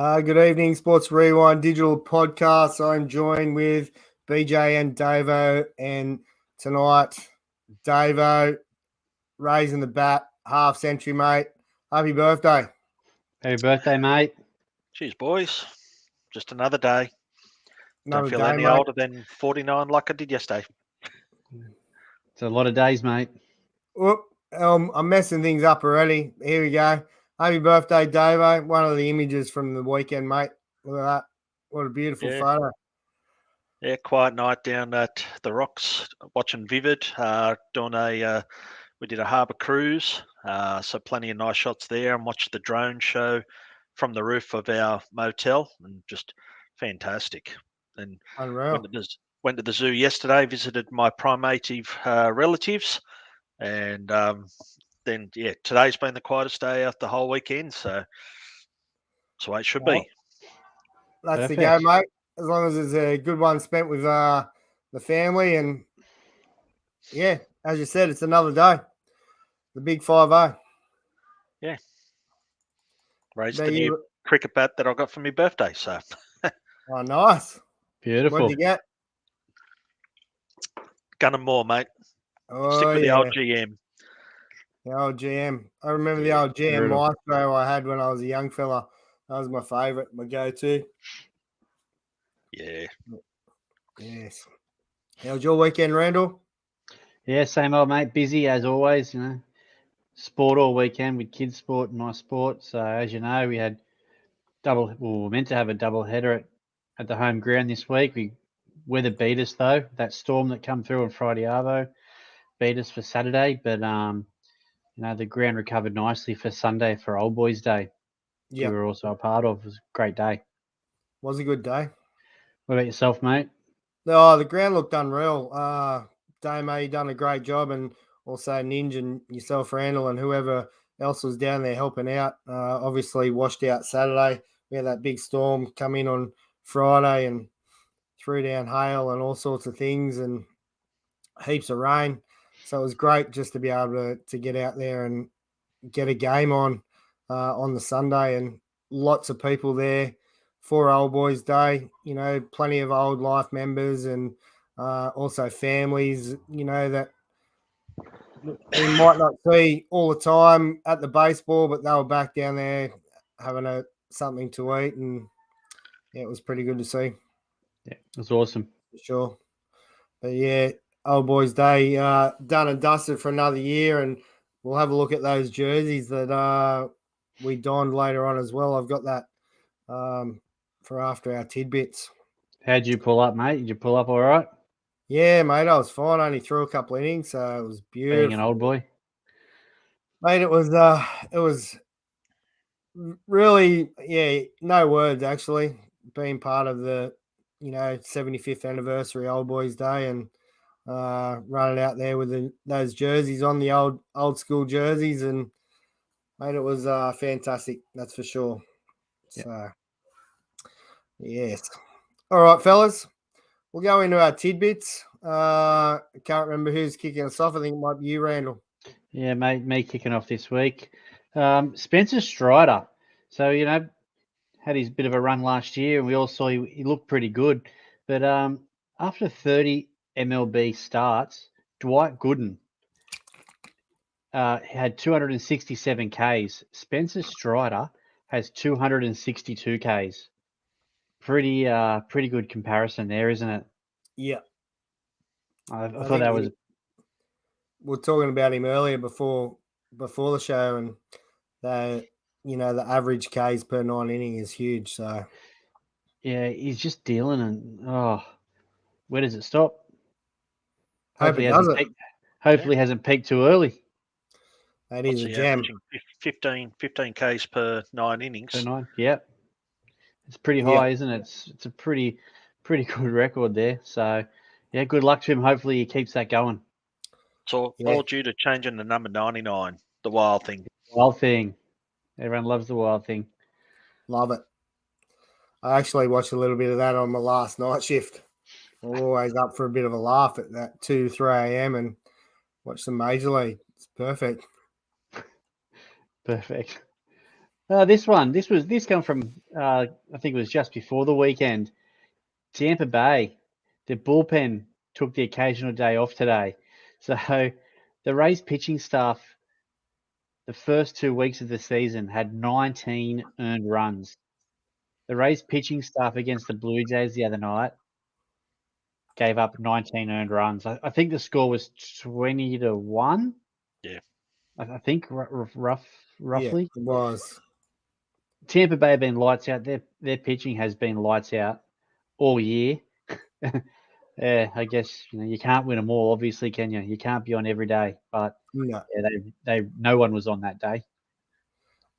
Good evening, Sports Rewind Digital Podcast. I'm joined with BJ and Davo, and tonight, Davo raising the bat, half century, mate. Happy birthday. Happy birthday, mate. Cheers, boys. Just another day. Another Don't feel day, any mate. older than 49 like I did yesterday. It's a lot of days, mate. Whoop, I'm messing things up already. Here we go. Happy birthday, Davo. One of the images from the weekend, mate. Look at that. What a beautiful photo. Yeah, quiet night down at the Rocks, watching Vivid. We did a harbour cruise, so plenty of nice shots there, and watched the drone show from the roof of our motel, and just fantastic. And Unreal. went to the zoo yesterday, visited my primative relatives, and then today's been the quietest day out the whole weekend, so that's the way it should be. That's the go, mate. As long as it's a good one spent with the family, and yeah, as you said, it's another day. The big 5-0. Yeah. Raised the new cricket bat that I got for my birthday, so. Oh, nice. Beautiful. What'd you get? Gunning more, mate. Oh, stick with the old GM. The old GM. I remember the old GM Maestro I had when I was a young fella. That was my favourite, my go-to. Yeah. Yes. How was your weekend, Randall? Yeah, same old, mate. Busy as always, Sport all weekend with kids' sport and my sport. So, as you know, we had we're meant to have a double header at the home ground this week. Weather beat us, though. That storm that come through on Friday Arvo beat us for Saturday. But, the ground recovered nicely for Sunday for Old Boys Day. Yeah, we were also a part of. It was a great day. Was a good day. What about yourself, mate? Oh, the ground looked unreal. Dame, you done a great job, and also Ninja and yourself, Randall, and whoever else was down there helping out. Obviously washed out Saturday. We had that big storm come in on Friday and threw down hail and all sorts of things and heaps of rain. So it was great just to be able to get out there and get a game on the Sunday, and lots of people there for Old Boys Day. Plenty of old life members and also families, that we might not see all the time at the baseball, but they were back down there having something to eat, and yeah, it was pretty good to see. Yeah, it was awesome. For sure. But yeah, Old Boys Day done and dusted for another year, and we'll have a look at those jerseys that we donned later on as well. I've got that for after our tidbits. How'd you pull up, mate? Did you pull up all right? Yeah, mate, I was fine. I only threw a couple innings, so it was beautiful. Being an old boy, mate, it was really, no words actually. Being part of the 75th anniversary Old Boys Day and running out there with those jerseys on, the old school jerseys, and mate, it was fantastic. That's for sure. Yep. So, yes. All right, fellas, we'll go into our tidbits. I can't remember who's kicking us off. I think it might be you, Randall. Yeah, mate, me kicking off this week. Spencer Strider. So, had his bit of a run last year, and we all saw he looked pretty good. But after 30 MLB starts, Dwight Gooden had 267 Ks. Spencer Strider has 262 Ks. Pretty good comparison there, isn't it? Yeah. I thought that was. We were talking about him earlier before the show, and the average Ks per 9 inning is huge. So yeah, he's just dealing, and where does it stop? Hopefully it hasn't peaked too early. That is a gem. 15 Ks per 9 innings. Per 9, yep. It's pretty high, isn't it? It's a pretty good record there. So, yeah, good luck to him. Hopefully he keeps that going. It's all due to changing the number 99, the wild thing. Wild thing. Everyone loves the wild thing. Love it. I actually watched a little bit of that on my last night shift. I'm always up for a bit of a laugh at that 2, 3 a.m. and watch some Major League. It's perfect. Perfect. This come from I think it was just before the weekend. Tampa Bay, the bullpen took the occasional day off today, so the Rays pitching staff the first 2 weeks of the season had 19 earned runs. The Rays pitching staff against the Blue Jays the other night gave up 19 earned runs. I think the score was 20-1. Yeah. I think roughly. Yeah, it was. Tampa Bay have been lights out. Their pitching has been lights out all year. Yeah, I guess you can't win them all, obviously, can you? You can't be on every day, but No, yeah, no one was on that day.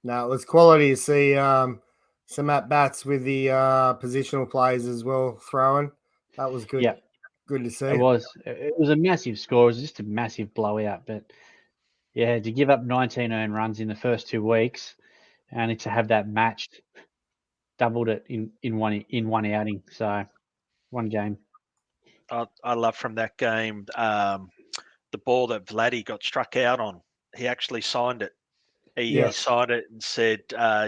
no, it was quality to see some at bats with the positional players as well throwing. That was good. Yeah, Good to see. it was. It was a massive score. It was just a massive blowout, but yeah, to give up 19 earned runs in the first 2 weeks, and to have that matched, doubled it in one outing. So one game. I love from that game the ball that Vladdy got struck out on. He actually signed it. He signed it and said,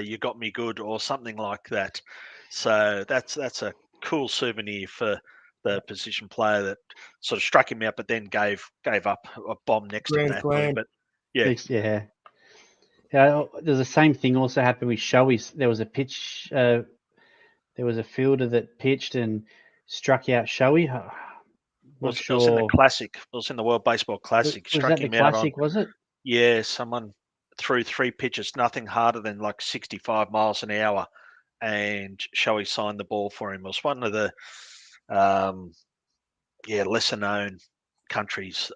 "You got me good," or something like that. So that's a cool souvenir for the position player that sort of struck him out, but then gave up a bomb next to Grand Matthew. slam. But yeah, Yeah. There's the same thing also happened with Shoei. There was a pitch. There was a fielder that pitched and struck out Shoei. it was in the Classic. It was in the World Baseball Classic. Was Struck that the him out on. Classic? Was it? Yeah, someone threw 3 pitches, nothing harder than like 65 miles an hour, and Shoei signed the ball for him. It was one of the lesser known countries.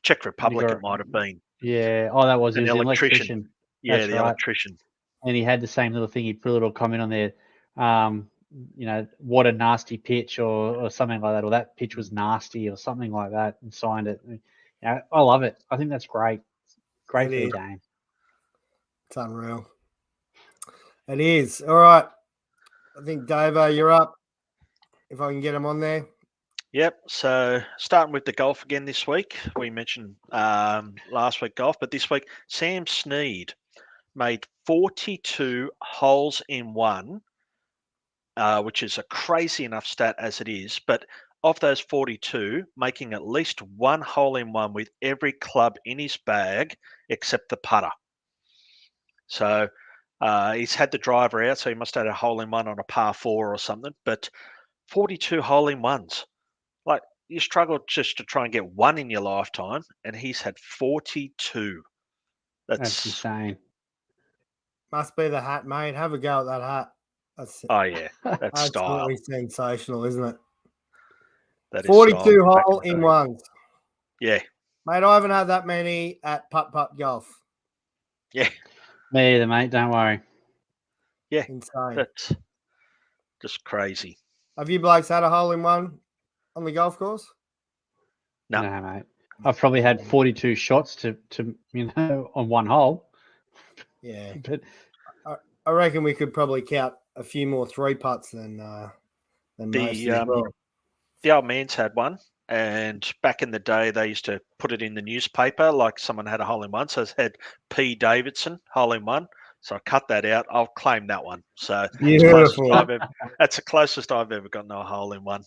Czech Republic, it might have been. Yeah. Oh, that was. He was an electrician. Yeah, That's the right. electrician. And he had the same little thing. He put a little comment on there. What a nasty pitch, or something like that, or that pitch was nasty, or something like that, and signed it. Yeah, I love it. I think that's great. Great for the game. It's unreal. It is. All right. I think, Davo, you're up. If I can get him on there. Yep. So starting with the golf again this week. We mentioned last week golf, but this week Sam Snead made 42 holes in one, which is a crazy enough stat as it is. But of those 42, making at least one hole in one with every club in his bag except the putter. So he's had the driver out, so he must have had a hole in one on a par 4 or something. But 42 hole in ones. Like, you struggle just to try and get one in your lifetime, and he's had 42. That's insane. Must be the hat, mate. Have a go at that hat. Oh, yeah. That's absolutely style. sensational, isn't it? That 42 hole in ones. Yeah. Mate, I haven't had that many at putt golf. Yeah. Me either, mate. Don't worry. Yeah. Insane. That's just crazy. Have you blokes had a hole in one on the golf course? No, mate. I've probably had 42 shots to on one hole. Yeah. But I reckon we could probably count a few more 3 putts than most as well. The old man's had one, and back in the day they used to put it in the newspaper like someone had a hole in one. So it had P. Davidson hole in one. So I cut that out. I'll claim that one. So that's the closest I've ever gotten a hole in one.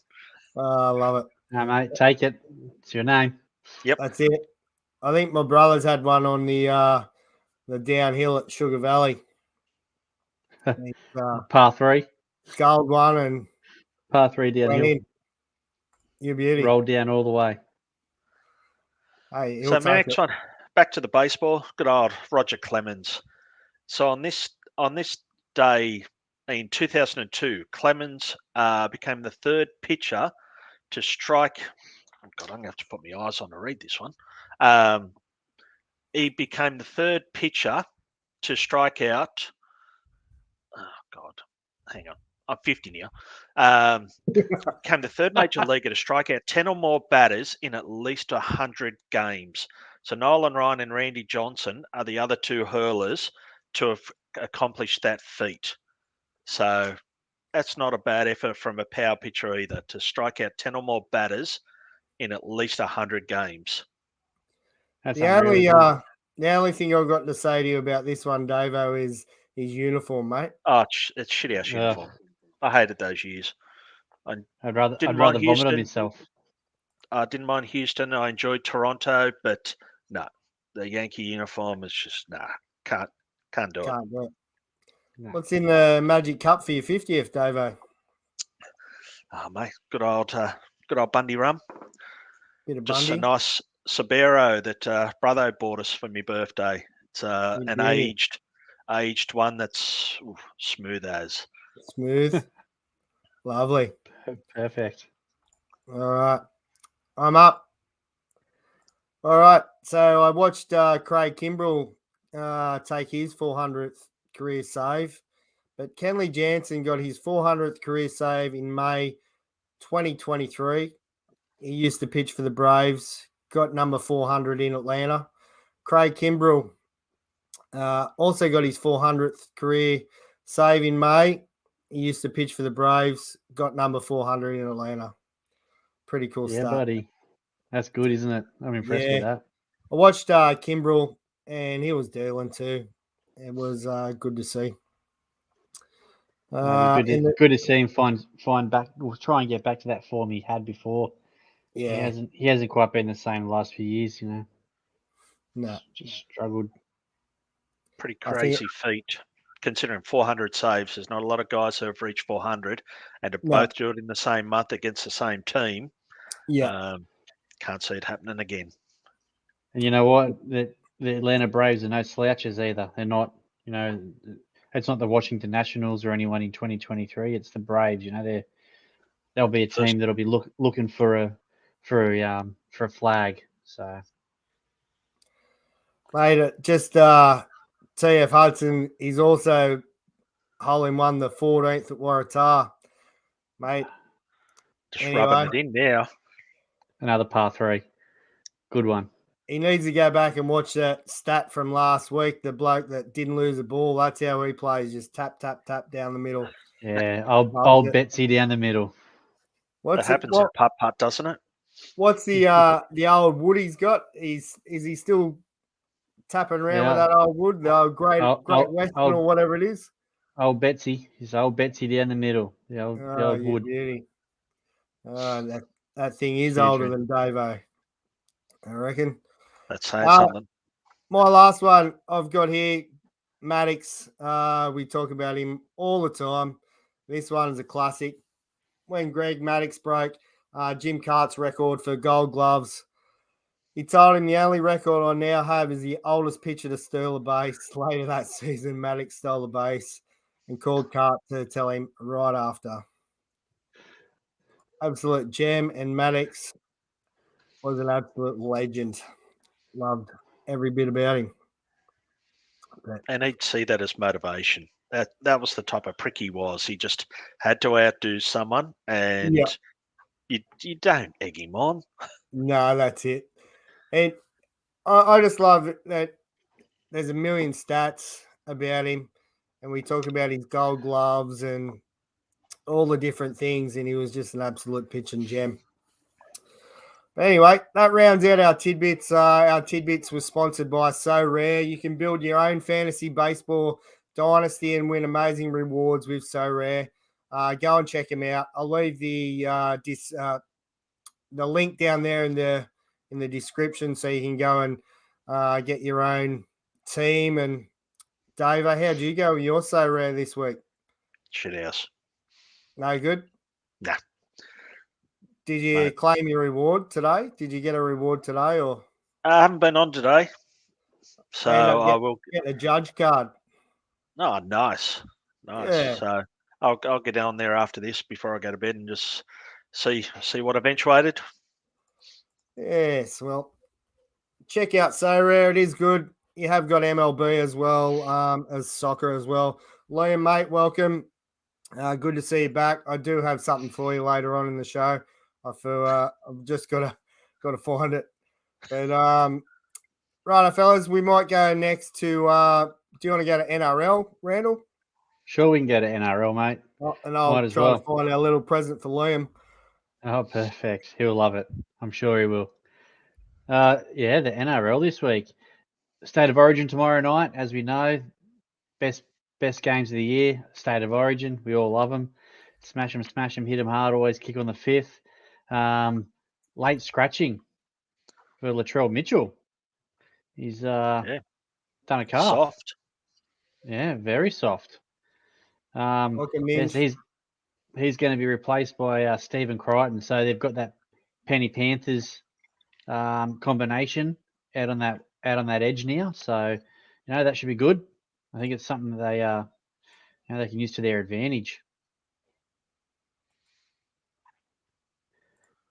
I love it. No, mate, take it. It's your name. Yep, that's it. I think my brother's had one on the downhill at Sugar Valley. Par 3. Gold one and par 3 downhill. You beauty. Rolled down all the way. Hey, so my next one, back to the baseball. Good old Roger Clemens. So on this day in 2002, Clemens became the 3rd pitcher to strike. Oh God, I'm going to have to put my eyes on to read this one. He became the 3rd pitcher to strike out. Oh God, hang on. I'm 50 now. Became the 3rd major leaguer to strike out 10 or more batters in at least 100 games. So Nolan Ryan and Randy Johnson are the other 2 hurlers to have accomplished that feat. So that's not a bad effort from a power pitcher either, to strike out 10 or more batters in at least 100 games. The The only thing I've got to say to you about this one, Davo, is his uniform, mate. Oh, it's shit house Ugh. uniform. I hated those years. I I'd rather didn't mind vomit on Houston. myself. I didn't mind Houston. I enjoyed Toronto, but no, the Yankee uniform is just can't do it. Can't do it. No. What's in the Magic Cup for your 50th, Davo? Oh, mate, good old Bundy rum. Bit of Just a Bundy. nice Sabero that Brother bought us for my birthday. It's Good an beauty. aged one that's smooth as. Smooth. Lovely. Perfect. All right. I'm up. All right. So I watched Craig Kimbrell take his 400th career save, but Kenley Jansen got his 400th career save in May 2023. He used to pitch for the Braves, got number 400 in Atlanta. Craig Kimbrell also got his 400th career save in May. He used to pitch for the Braves, got number 400 in Atlanta. Pretty cool Yeah, stuff. buddy. That's good, isn't it? I'm impressed with that. I watched Kimbrell, and he was dealing too. It was good to see. Good to see him find back. We'll try and get back to that form he had before. Yeah, He hasn't quite been the same the last few years. no, Just struggled. Pretty I think crazy feat. Considering 400 saves, there's not a lot of guys who have reached 400 and to no, both do it in the same month against the same team. yeah, Can't see it happening again. And you know what? The Atlanta Braves are no slouches either. They're not. It's not the Washington Nationals or anyone in 2023. It's the Braves. They'll be a team that'll be looking for a flag. So, mate. Just TF Hudson. He's also hole in one the 14th at Waratah, mate. Just Anyway, rubbing it in now. another par 3. Good one. he needs to go back and watch that stat from last week. The bloke that didn't lose a ball. That's how he plays. Just tap, tap, tap down the middle. Yeah, old Betsy down the middle. That happens in putt, doesn't it? What's the old wood he's got? Is he still tapping around with that old wood, the old Great Western or whatever it is? Old Betsy. His old Betsy down the middle. The old wood. Beauty. That thing is Huge older red. than Davo, I reckon. That's saying something. My last one I've got here, Maddox. We talk about him all the time. This one is a classic. When Greg Maddox broke Jim Cart's record for Gold Gloves, he told him the only record I now have is the oldest pitcher to steal a base. Later that season, Maddox stole the base and called Cart to tell him right after. Absolute gem, and Maddox was an absolute legend. Loved every bit about him. And he'd see that as motivation. That was the type of prick he was. He just had to outdo someone, and you don't egg him on. No, that's it. And I just love that there's a million stats about him, and we talk about his Gold Gloves and all the different things, and he was just an absolute pitching gem. But anyway, that rounds out our tidbits. Our tidbits was sponsored by So Rare. You can build your own fantasy baseball dynasty and win amazing rewards with So Rare. Go and check them out. I'll leave the link down there in the description so you can go and get your own team. And Dave, how'd you go with your So Rare this week? Shit house. No good? Nah. Did you claim your reward today? Did you get a reward today, or I haven't been on today, so I will get a judge card? Oh, nice. Yeah. So I'll get down there after this before I go to bed and just see what eventuated. Yes, well, check out So Rare. It is good. You have got MLB as well, as soccer as well. Liam, mate, welcome. Good to see you back. I do have something for you later on in the show. I feel I've just got to find it. But right, fellas, we might go next to. Do you want to go to NRL, Randall? Sure, we can go to NRL, mate. And I'll try to find our little present for Liam. Oh, perfect. He'll love it. I'm sure he will. The NRL this week. State of Origin tomorrow night, as we know. Best games of the year. State of Origin. We all love them. Smash them, hit them hard. Always kick on the fifth. Late scratching for Latrell Mitchell. He's done a calf. Soft. Yeah, very soft. Like a Yes, minge. he's going to be replaced by Stephen Crichton. So they've got that Penny Panthers combination out on that edge now. So that should be good. I think it's something that they can use to their advantage.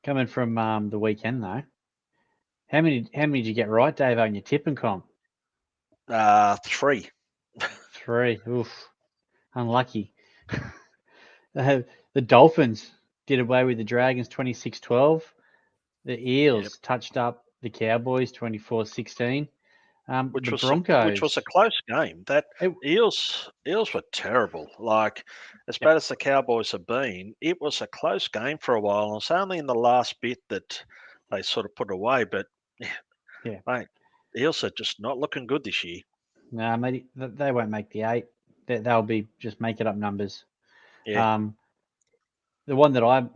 Coming from the weekend though, how many did you get right, Dave, on your tipping comp? 3. 3. Oof, unlucky. The Dolphins did away with the Dragons 26-12. The Eels touched up the Cowboys 24-16. Which the Broncos, which was a close game. That Eels were terrible. Like, as bad as the Cowboys have been, it was a close game for a while. And it's only in the last bit that they sort of put away. But mate, Eels are just not looking good this year. No, mate, they won't make the 8. They'll be just making up numbers. Yeah. The one that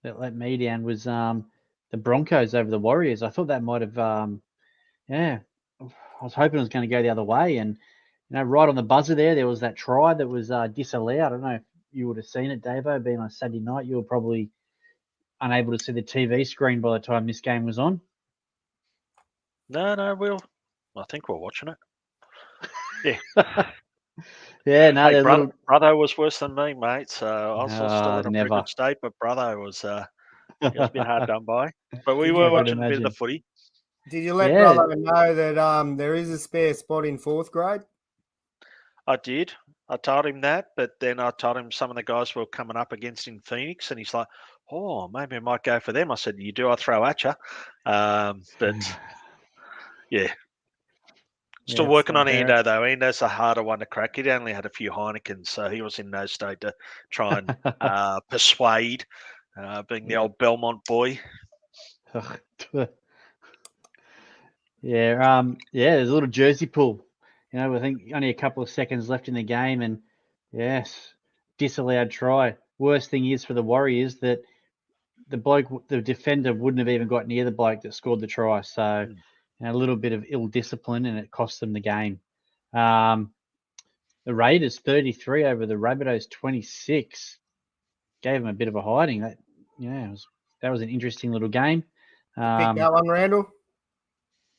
let me down was the Broncos over the Warriors. I thought that might have, I was hoping it was going to go the other way. And, right on the buzzer there was that try that was disallowed. I don't know if you would have seen it, Davo, being on Saturday night. You were probably unable to see the TV screen by the time this game was on. No, I think we're watching it. Yeah. Yeah, no, hey, brother was worse than me, mate. So I was still in a pretty good state, but brother was a bit hard done by. But we were watching a bit of the footy. Did you let brother know that there is a spare spot in 4th grade? I did. I told him that, but then I told him some of the guys were coming up against in Phoenix, and he's like, "Oh, maybe I might go for them." I said, "You do, I throw at you." But yeah. Still working on Endo, though. Endo's a harder one to crack. He'd only had a few Heinekens, so he was in no state to try and persuade, being the old Belmont boy. There's a little jersey pull. I think only a couple of seconds left in the game, and yes, disallowed try. Worst thing is for the Warriors that the defender wouldn't have even got near the bloke that scored the try. So a little bit of ill discipline, and it cost them the game. The Raiders 33 over the Rabbitohs 26 gave them a bit of a hiding. That was an interesting little game. Pick that one, Randall?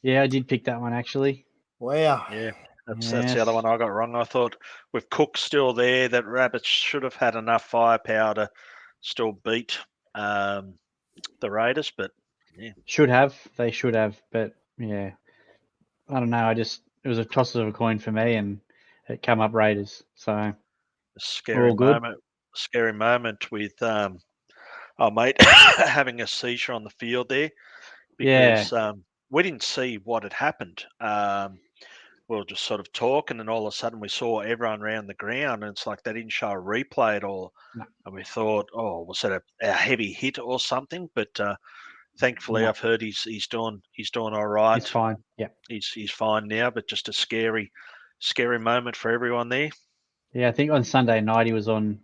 Yeah, I did pick that one actually. Wow. Yeah, that's the other one I got wrong. I thought with Cook still there, that Rabbits should have had enough firepower to still beat the Raiders, but yeah. They should have, but yeah. I don't know. It was a toss of a coin for me, and it came up Raiders. So a scary moment with our mate having a seizure on the field there, because we didn't see what had happened. We were just sort of talking, and all of a sudden we saw everyone around the ground, and it's like they didn't show a replay at all. No. And we thought, oh, was that a heavy hit or something? But thankfully, I've heard he's doing all right. He's fine. Yeah, he's fine now. But just a scary moment for everyone there. Yeah, I think on Sunday night he was on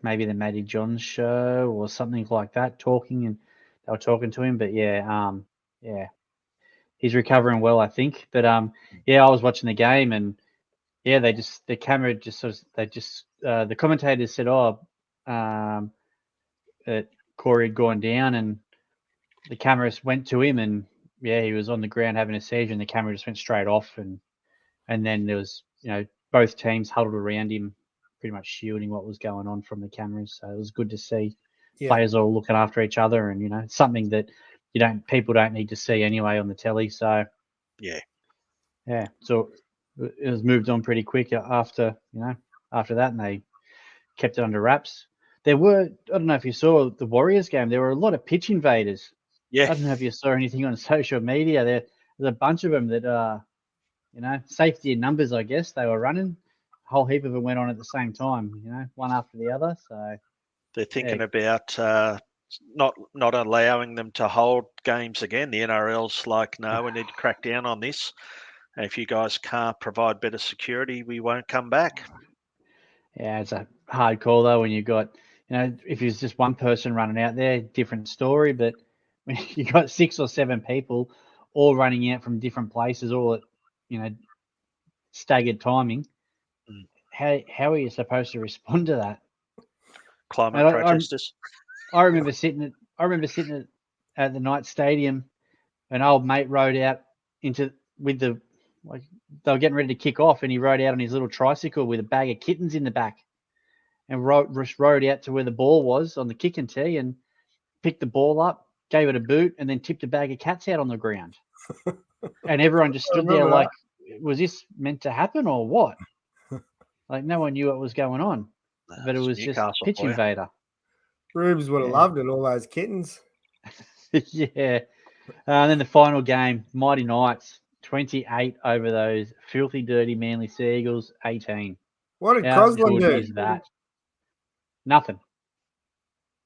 maybe the Matty Johns show or something like that, talking, and they were talking to him. But he's recovering well, I think. But I was watching the game, and the camera just sort of the commentators said, that Corey had gone down, and the cameras went to him, and he was on the ground having a seizure, and the camera just went straight off, and then there was both teams huddled around him, pretty much shielding what was going on from the cameras. So it was good to see players all looking after each other, and something that people don't need to see anyway on the telly. So so it was moved on pretty quick after that, and they kept it under wraps. There were, I don't know if you saw the Warriors game, there were a lot of pitch invaders. Yeah. I don't know if you saw anything on social media. There's a bunch of them that safety in numbers, I guess. They were running. A whole heap of them went on at the same time, one after the other. So they're thinking about not allowing them to hold games again. The NRL's like, no, we need to crack down on this. And if you guys can't provide better security, we won't come back. Yeah, it's a hard call though when you've got, if it's just one person running out there, different story. But when you've got 6 or 7 people all running out from different places, all at, staggered timing, how are you supposed to respond to that? Climate And protesters. I remember sitting at the night stadium. An old mate rode out with they were getting ready to kick off, and he rode out on his little tricycle with a bag of kittens in the back, and rode out to where the ball was on the kicking tee, and picked the ball up, gave it a boot, and then tipped a bag of cats out on the ground. And everyone just stood there like, was this meant to happen or what? Like no one knew what was going on, but it was Newcastle just pitch invader. Rubes would have loved it, all those kittens. Yeah. And then the final game, Mighty Knights, 28 over those filthy, dirty Manly Seagulls, 18. What did How Crosland good do? is that? Nothing.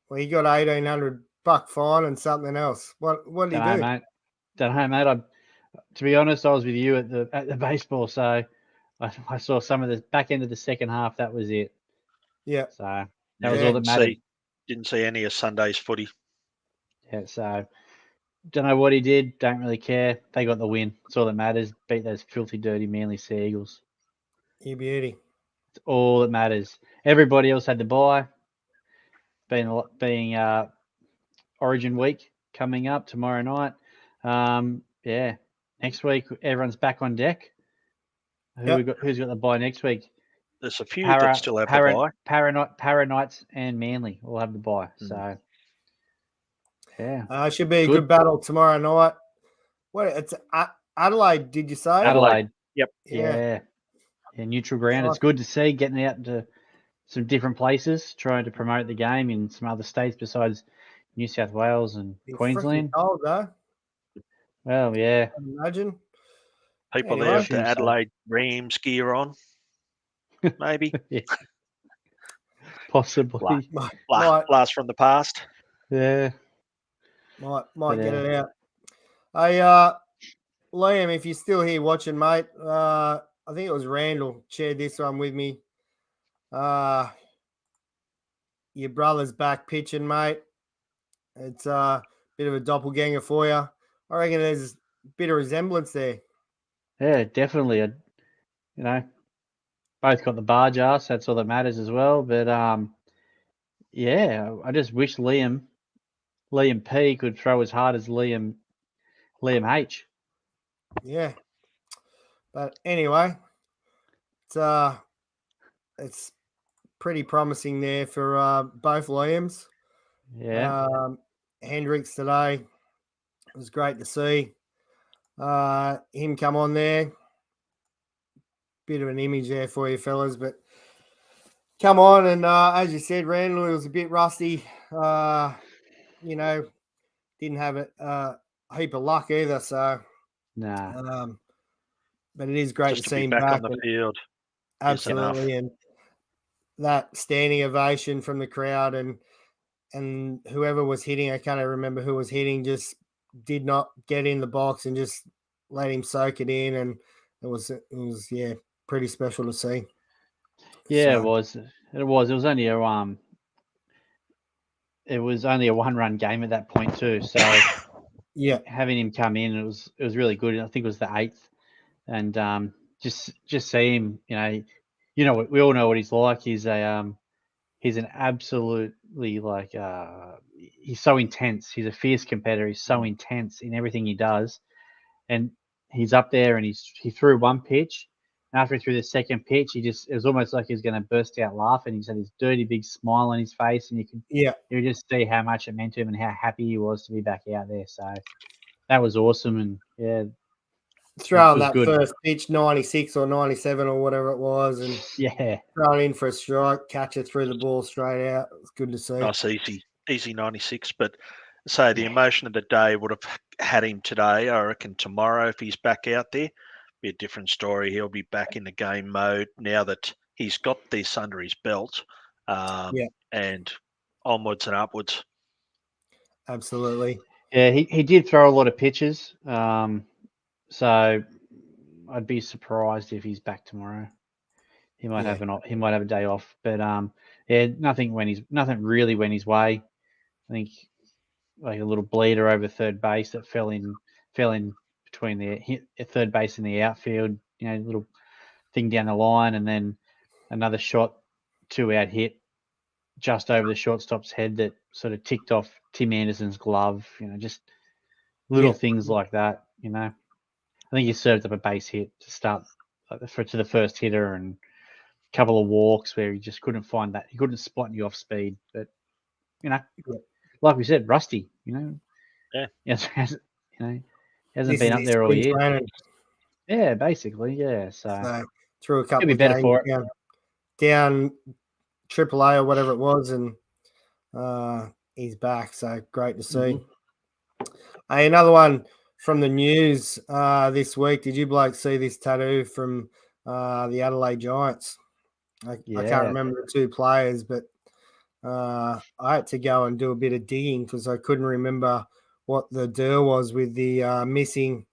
Well, he got $1,800 fine and something else. What did he do? Mate. Don't know, mate. To be honest, I was with you at the baseball, so I saw some of the back end of the second half. That was it. Yeah. So that was all that mattered. Didn't see any of Sunday's footy. Yeah. So don't know what he did. Don't really care. They got the win. That's all that matters. Beat those filthy, dirty Manly Seagulls. You beauty. It's all that matters. Everybody else had to buy. Being Origin week coming up tomorrow night. Yeah. Next week everyone's back on deck. Who's got the bye next week? There's a few that still have the bye. Para Knights and Manly will have the bye. So yeah. Should be a good battle tomorrow night. What it's Adelaide, did you say? Adelaide. Yep. Yeah. Neutral ground. It's good to see getting out to some different places, trying to promote the game in some other states besides New South Wales and Queensland. Cold, though. Well, yeah. I imagine. People there with the Adelaide Rams gear on. Maybe. Yeah. Possibly. Blast from the past. Yeah. Might get it out. Hey, Liam, if you're still here watching, mate, I think it was Randall shared this one with me. Your brother's back pitching, mate. It's a bit of a doppelganger for you. I reckon there's a bit of resemblance there. Yeah, definitely. Both got the barge ass. That's all that matters as well. But yeah, I just wish Liam P could throw as hard as Liam H. Yeah, but anyway, it's pretty promising there for both Liams. Yeah. Hendricks today, it was great to see him come on there. Bit of an image there for you fellas, but come on, and as you said, Randall was a bit rusty. Didn't have a heap of luck either. So, nah. But it is great to see him back on the field. Absolutely, and that standing ovation from the crowd, and whoever was hitting, I can't remember who was hitting, just did not get in the box and just let him soak it in, and it was pretty special to see. Yeah, so. It was. It was only a one-run game at that point too. So yeah, having him come in, it was really good. I think it was the 8th, and just see him. We all know what he's like. He's an absolutely he's so intense. He's a fierce competitor. He's so intense in everything he does, and he's up there and he threw one pitch. After he threw the second pitch, it was almost like he was going to burst out laughing. He's had this dirty big smile on his face, and you could just see how much it meant to him and how happy he was to be back out there. So that was awesome, and yeah, throwing that good. First pitch, 96 or 97 or whatever it was, and throwing in for a strike, catch it through the ball straight out. It's good to see. Nice, easy 96. But so the emotion of the day would have had him today. I reckon tomorrow, if he's back out there, be a different story. He'll be back in the game mode now that he's got this under his belt, and onwards and upwards. Absolutely. Yeah, he did throw a lot of pitches. So I'd be surprised if he's back tomorrow. He might Yeah. he might have a day off, but yeah, nothing really went his way. I think like a little bleeder over third base that fell in between the third base and the outfield. You know, little thing down the line, and then another shot, 2-out hit just over the shortstop's head that sort of ticked off Tim Anderson's glove. You know, just little things like that. You know, I think he served up a base hit to start to the first hitter, and a couple of walks where he just couldn't find that. He couldn't spot any off speed, but you know, like we said, rusty. You know, Yeah. Hasn't This been is up his there all spring year. training. Yeah, basically, yeah. So threw a Could couple be of better games for it. down AAA or whatever it was, and he's back. So great to see. Hey, another one from the news this week. Did you blokes see this tattoo from the Adelaide Giants? I can't remember the two players, but I had to go and do a bit of digging because I couldn't remember what the deal was with the missing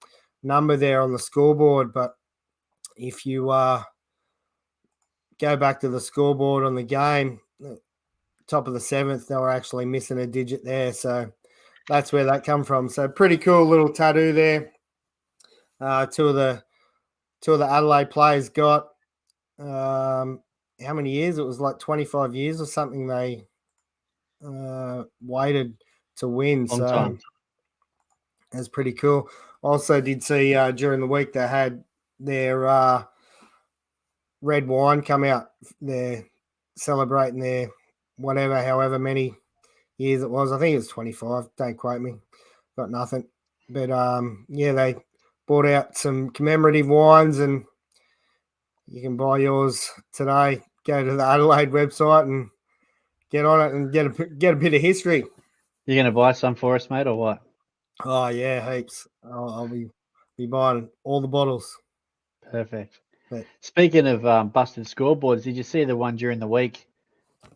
number there on the scoreboard. But if you go back to the scoreboard on the game, top of the 7th, they were actually missing a digit there. So that's where that come from. So pretty cool little tattoo there. Two of the Adelaide players got how many years? It was like 25 years or something. They waited to win. Long time. That's pretty cool. Also, did see during the week they had their red wine come out. They're celebrating their however many years it was. I think it was 25. Don't quote me. Got nothing. But yeah, they brought out some commemorative wines, and you can buy yours today. Go to the Adelaide website and get on it and get a bit of history. You're going to buy some for us, mate, or what? Oh yeah, heaps. I'll be buying all the bottles. Perfect. But, speaking of busted scoreboards, did you see the one during the week?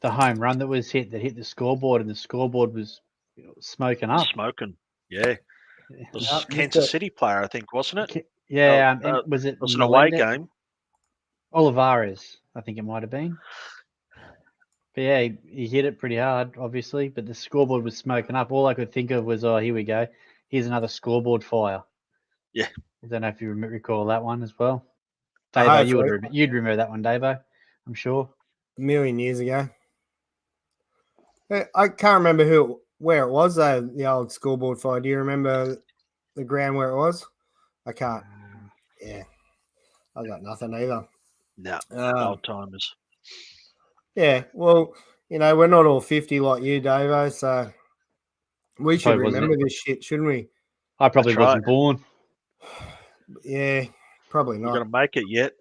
The home run that was hit the scoreboard, and the scoreboard was smoking up. Smoking, yeah. It was Yep, Kansas City player, I think, wasn't it? Yeah, was it? It was an away game. Olivares, I think it might have been. But yeah, he hit it pretty hard, obviously. But the scoreboard was smoking up. All I could think of was, oh, here we go. Here's another scoreboard fire. Yeah. I don't know if you recall that one as well. Davo, you'd remember that one, Davo, I'm sure. A million years ago. I can't remember where it was though. The old scoreboard fire. Do you remember the ground where it was? I can't. Yeah, I got nothing either. No, old timers. Yeah, well, we're not all 50 like you, Davo, so we should remember this shit, shouldn't we? I probably wasn't born. Yeah, probably not. You're going to make it yet.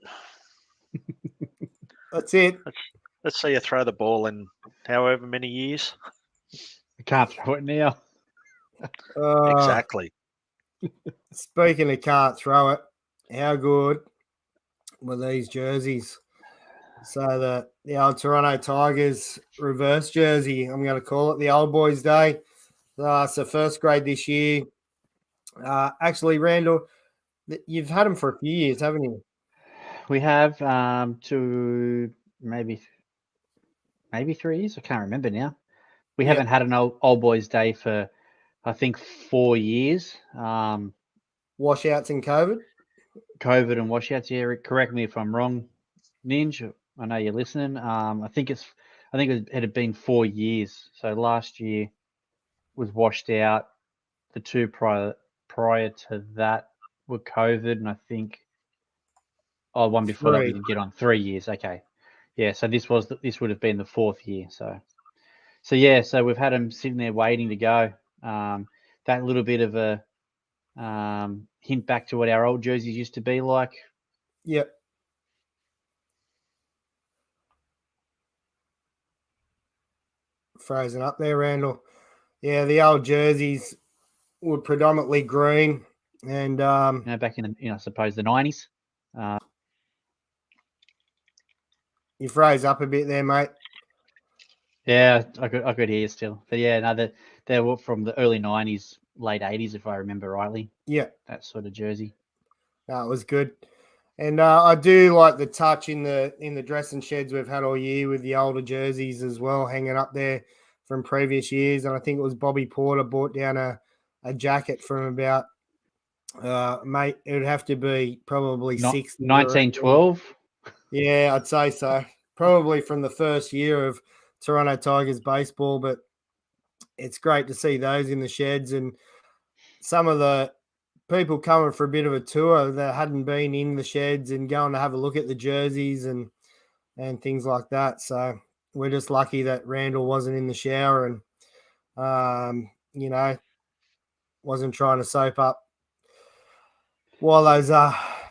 That's it. Let's see you throw the ball in however many years. I can't throw it now. Exactly. Speaking of can't throw it, how good were these jerseys? So the old Toronto Tigers reverse jersey, I'm going to call it the old boys' day. So first grade this year. Actually, Randall, you've had them for a few years, haven't you? We have to maybe 3 years. I can't remember now. We haven't had an old boys' day for, I think, 4 years. Washouts and COVID? COVID and washouts. Yeah, correct me if I'm wrong, Ninja. I know you're listening. I think it had been 4 years. So last year was washed out. The two prior to that were COVID, and I think one before that we didn't get on 3 years. Okay, yeah. So this would have been the 4th year. So yeah. So we've had them sitting there waiting to go. That little bit of a hint back to what our old jerseys used to be like. Yep. Frozen up there, Randall. Yeah, the old jerseys were predominantly green, and back in I suppose the 90s. You froze up a bit there, mate. Yeah, I could hear you still, but yeah, no, they were from the early 90s, late 80s, if I remember rightly. Yeah, that sort of jersey. No, it was good. And I do like the touch in the dressing sheds we've had all year with the older jerseys as well, hanging up there from previous years. And I think it was Bobby Porter bought down a jacket from about, mate, it would have to be probably Not 60s. 1912. Yeah, I'd say so. Probably from the first year of Toronto Tigers baseball, but it's great to see those in the sheds and some of the people coming for a bit of a tour that hadn't been in the sheds and going to have a look at the jerseys and things like that. So we're just lucky that Randall wasn't in the shower and wasn't trying to soap up while those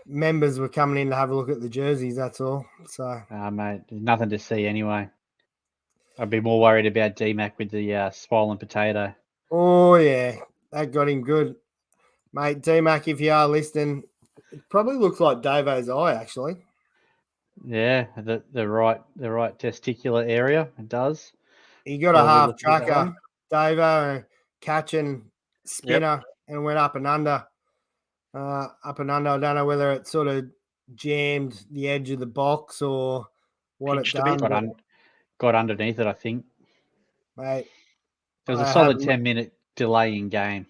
members were coming in to have a look at the jerseys. That's all. So Mate, there's nothing to see anyway. I'd be more worried about D-Mac with the swollen potato. oh yeah, that got him good, mate. D-Mac, if you are listening, it probably looks like Davo's eye actually. Yeah, the right testicular area. It does. He got a Probably half look at that tracker, one. Davo, catch and spinner, and went up and under. Up and under. I don't know whether it sort of jammed the edge of the box or what Pinched it a bit. done. Got underneath it, I think. Mate, It was a I solid 10-minute delay in game.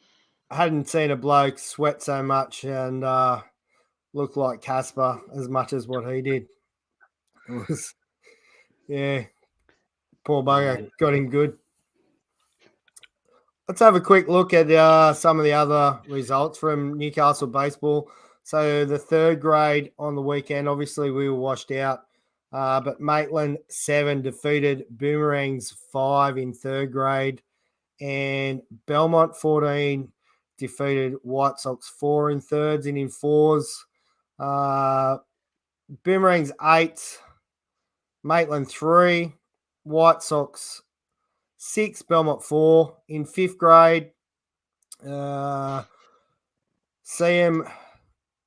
hadn't seen a bloke sweat so much and look like Casper as much as what he did. It was, yeah, poor bugger got him good. Let's have a quick look at some of the other results from Newcastle baseball. So the third grade on the weekend, obviously we were washed out, but Maitland 7 defeated Boomerangs 5 in third grade, and Belmont 14 defeated White Sox 4 in thirds, and in fours, Boomerangs 8, Maitland 3, White Sox 6, Belmont 4 in fifth grade. CM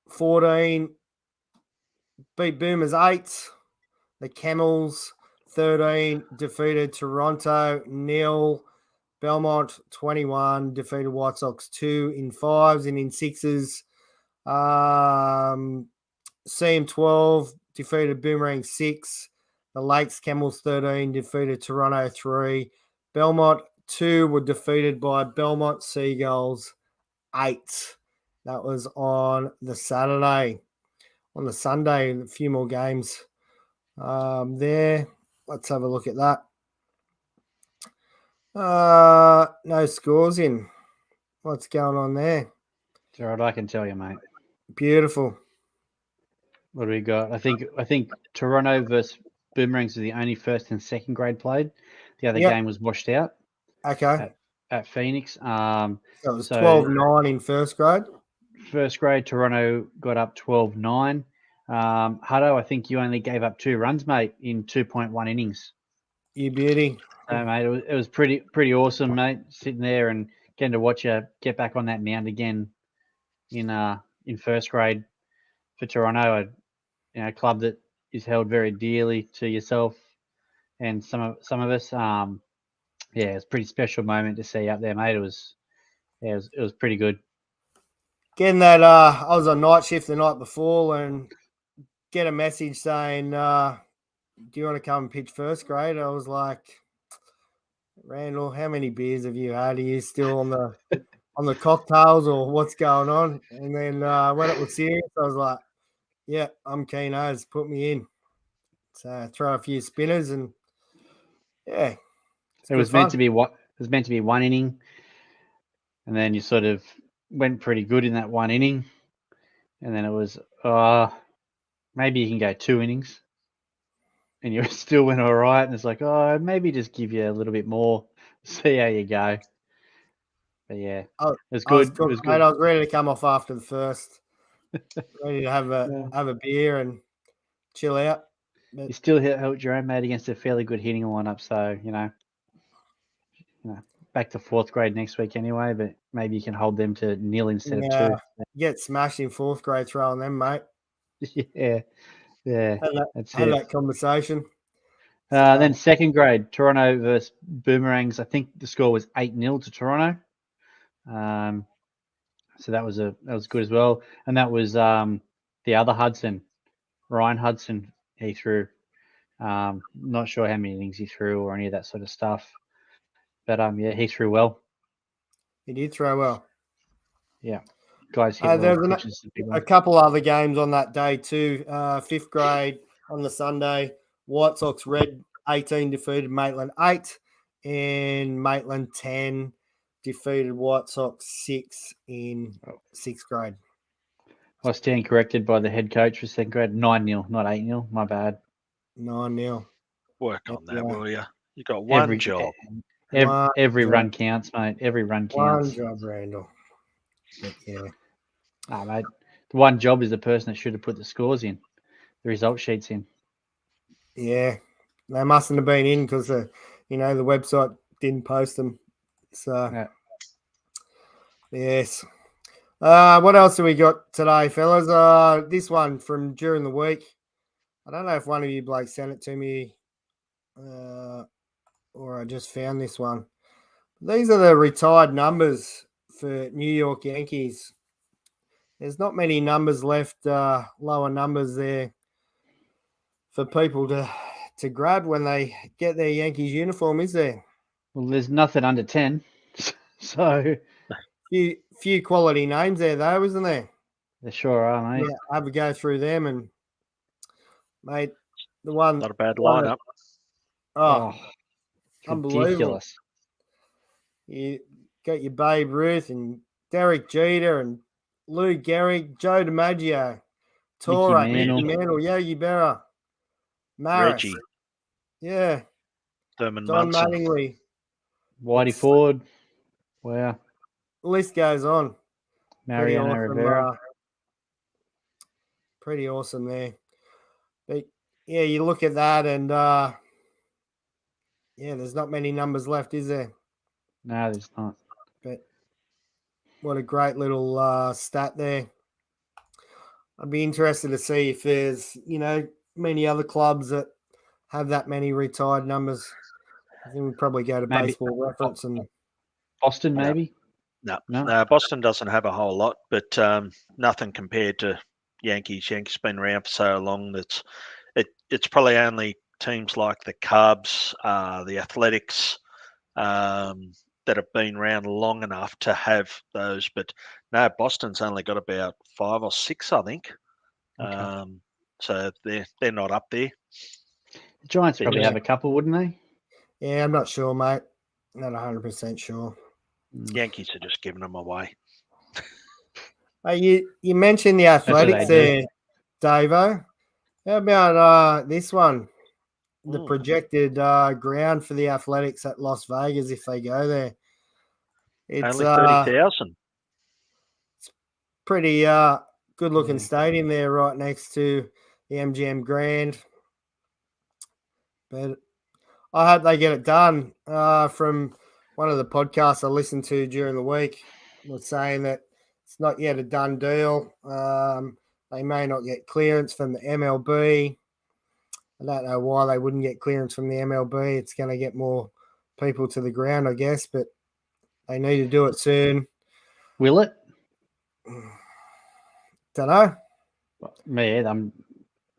14 beat Boomers 8. The Camels 13 defeated Toronto 0. Belmont 21 defeated White Sox 2 in fives, and in sixes. CM 12 defeated Boomerang 6. The Lakes Camels 13 defeated Toronto 3. Belmont 2 were defeated by Belmont Seagulls 8. That was on the Saturday. On the Sunday, a few more games there. Let's have a look at that. No scores in. What's going on there? Gerard, I can tell you, mate. Beautiful. What do we got? I think Toronto versus Boomerangs are the only first and second grade played. The other game was washed out. Okay. At Phoenix. So it was 12-9 in first grade. First grade, Toronto got up 12-9. Hutto, I think you only gave up 2 runs, mate, in 2.1 innings. You beauty. So, mate, it was pretty awesome, mate, sitting there and getting to watch you get back on that mound again in first grade for Toronto, a club that is held very dearly to yourself and some of us. It's a pretty special moment to see up there, mate. It was pretty good. Getting that, I was on night shift the night before and get a message saying, do you want to come and pitch first grade? I was like, Randall, how many beers have you had? Are you still on the cocktails or what's going on? And then when it was serious, I was like, yeah, I'm keen as, put me in. So throw a few spinners and yeah. It was meant to be one inning, and then you sort of went pretty good in that one inning, and then it was maybe you can go 2 innings, and you still went all right, and it's like, maybe just give you a little bit more, see how you go. But yeah, it was good. It was good. Mate, I was ready to come off after the first, ready to have a beer and chill out. But you still held your own, mate, against a fairly good hitting lineup, so you know, back to fourth grade next week anyway, but maybe you can hold them to 0 instead of 2. Get smashed in fourth grade throwing them, mate. Yeah. Had that conversation. Then second grade, Toronto versus Boomerangs. I think the score was 8-0 to Toronto. So that was good as well, and that was the other Hudson Ryan Hudson, he threw. Not sure how many innings he threw or any of that sort of stuff. But yeah, he threw well. He did throw well. Yeah. Guys hit well, There's which is the big a one. couple other games on that day too. Fifth grade on the Sunday, White Sox Red 18 defeated Maitland 8, and Maitland 10 defeated White Sox 6 in sixth grade. I stand corrected by the head coach for second grade. 9-0, not 8-0. My bad. 9-0. Work on that, Yeah. will you? You got one job. Every job. run counts, mate. Every run One counts. job, Randall. But yeah. Mate. The one job is the person that should have put the scores in, the result sheets in. Yeah. They mustn't have been in because the website didn't post them. So Yeah. yes. What else do we got today, fellas? This one from during the week. I don't know if one of you blokes sent it to me, or I just found this one. These are the retired numbers for New York Yankees. There's not many numbers left, lower numbers there for people to grab when they get their Yankees uniform, is there? Well, there's nothing under 10. So Few quality names there, though, isn't there? there sure are, mate. Yeah, have a go through them, and mate, the one Not a bad one lineup. oh, It's unbelievable! ridiculous. You got your Babe Ruth and Derek Jeter and Lou Gehrig, Joe DiMaggio, Torre, Mickey Mantle, Yogi Berra, Maris, Reggie, yeah, Thurman Don Munson. Mattingly. Whitey Ford. Wow. The list goes on. Mariano Rivera. Pretty awesome there. But yeah, you look at that and yeah, there's not many numbers left, is there? No, there's not. But what a great little stat there. I'd be interested to see if there's, many other clubs that have that many retired numbers. I think we'd probably go to Maybe Baseball Reference and Boston, maybe? No, Boston doesn't have a whole lot, but nothing compared to Yankees. Yankees been around for so long that it's probably only teams like the Cubs, the Athletics, that have been around long enough to have those. But no, Boston's only got about 5 or 6, I think. Okay. So they're not up there. The Giants probably have a couple, wouldn't they? yeah, I'm not sure, mate. Not 100% sure. Yankees are just giving them away. You mentioned the Athletics there, Davo. How about this one? The projected ground for the Athletics at Las Vegas if they go there. It's only 30,000. It's pretty good looking stadium there, right next to the MGM Grand. But I hope they get it done. From one of the podcasts I listened to during the week, was saying that it's not yet a done deal. They may not get clearance from the MLB. I don't know why they wouldn't get clearance from the MLB. It's going to get more people to the ground, I guess, but they need to do it soon. Will it? Don't know. Yeah,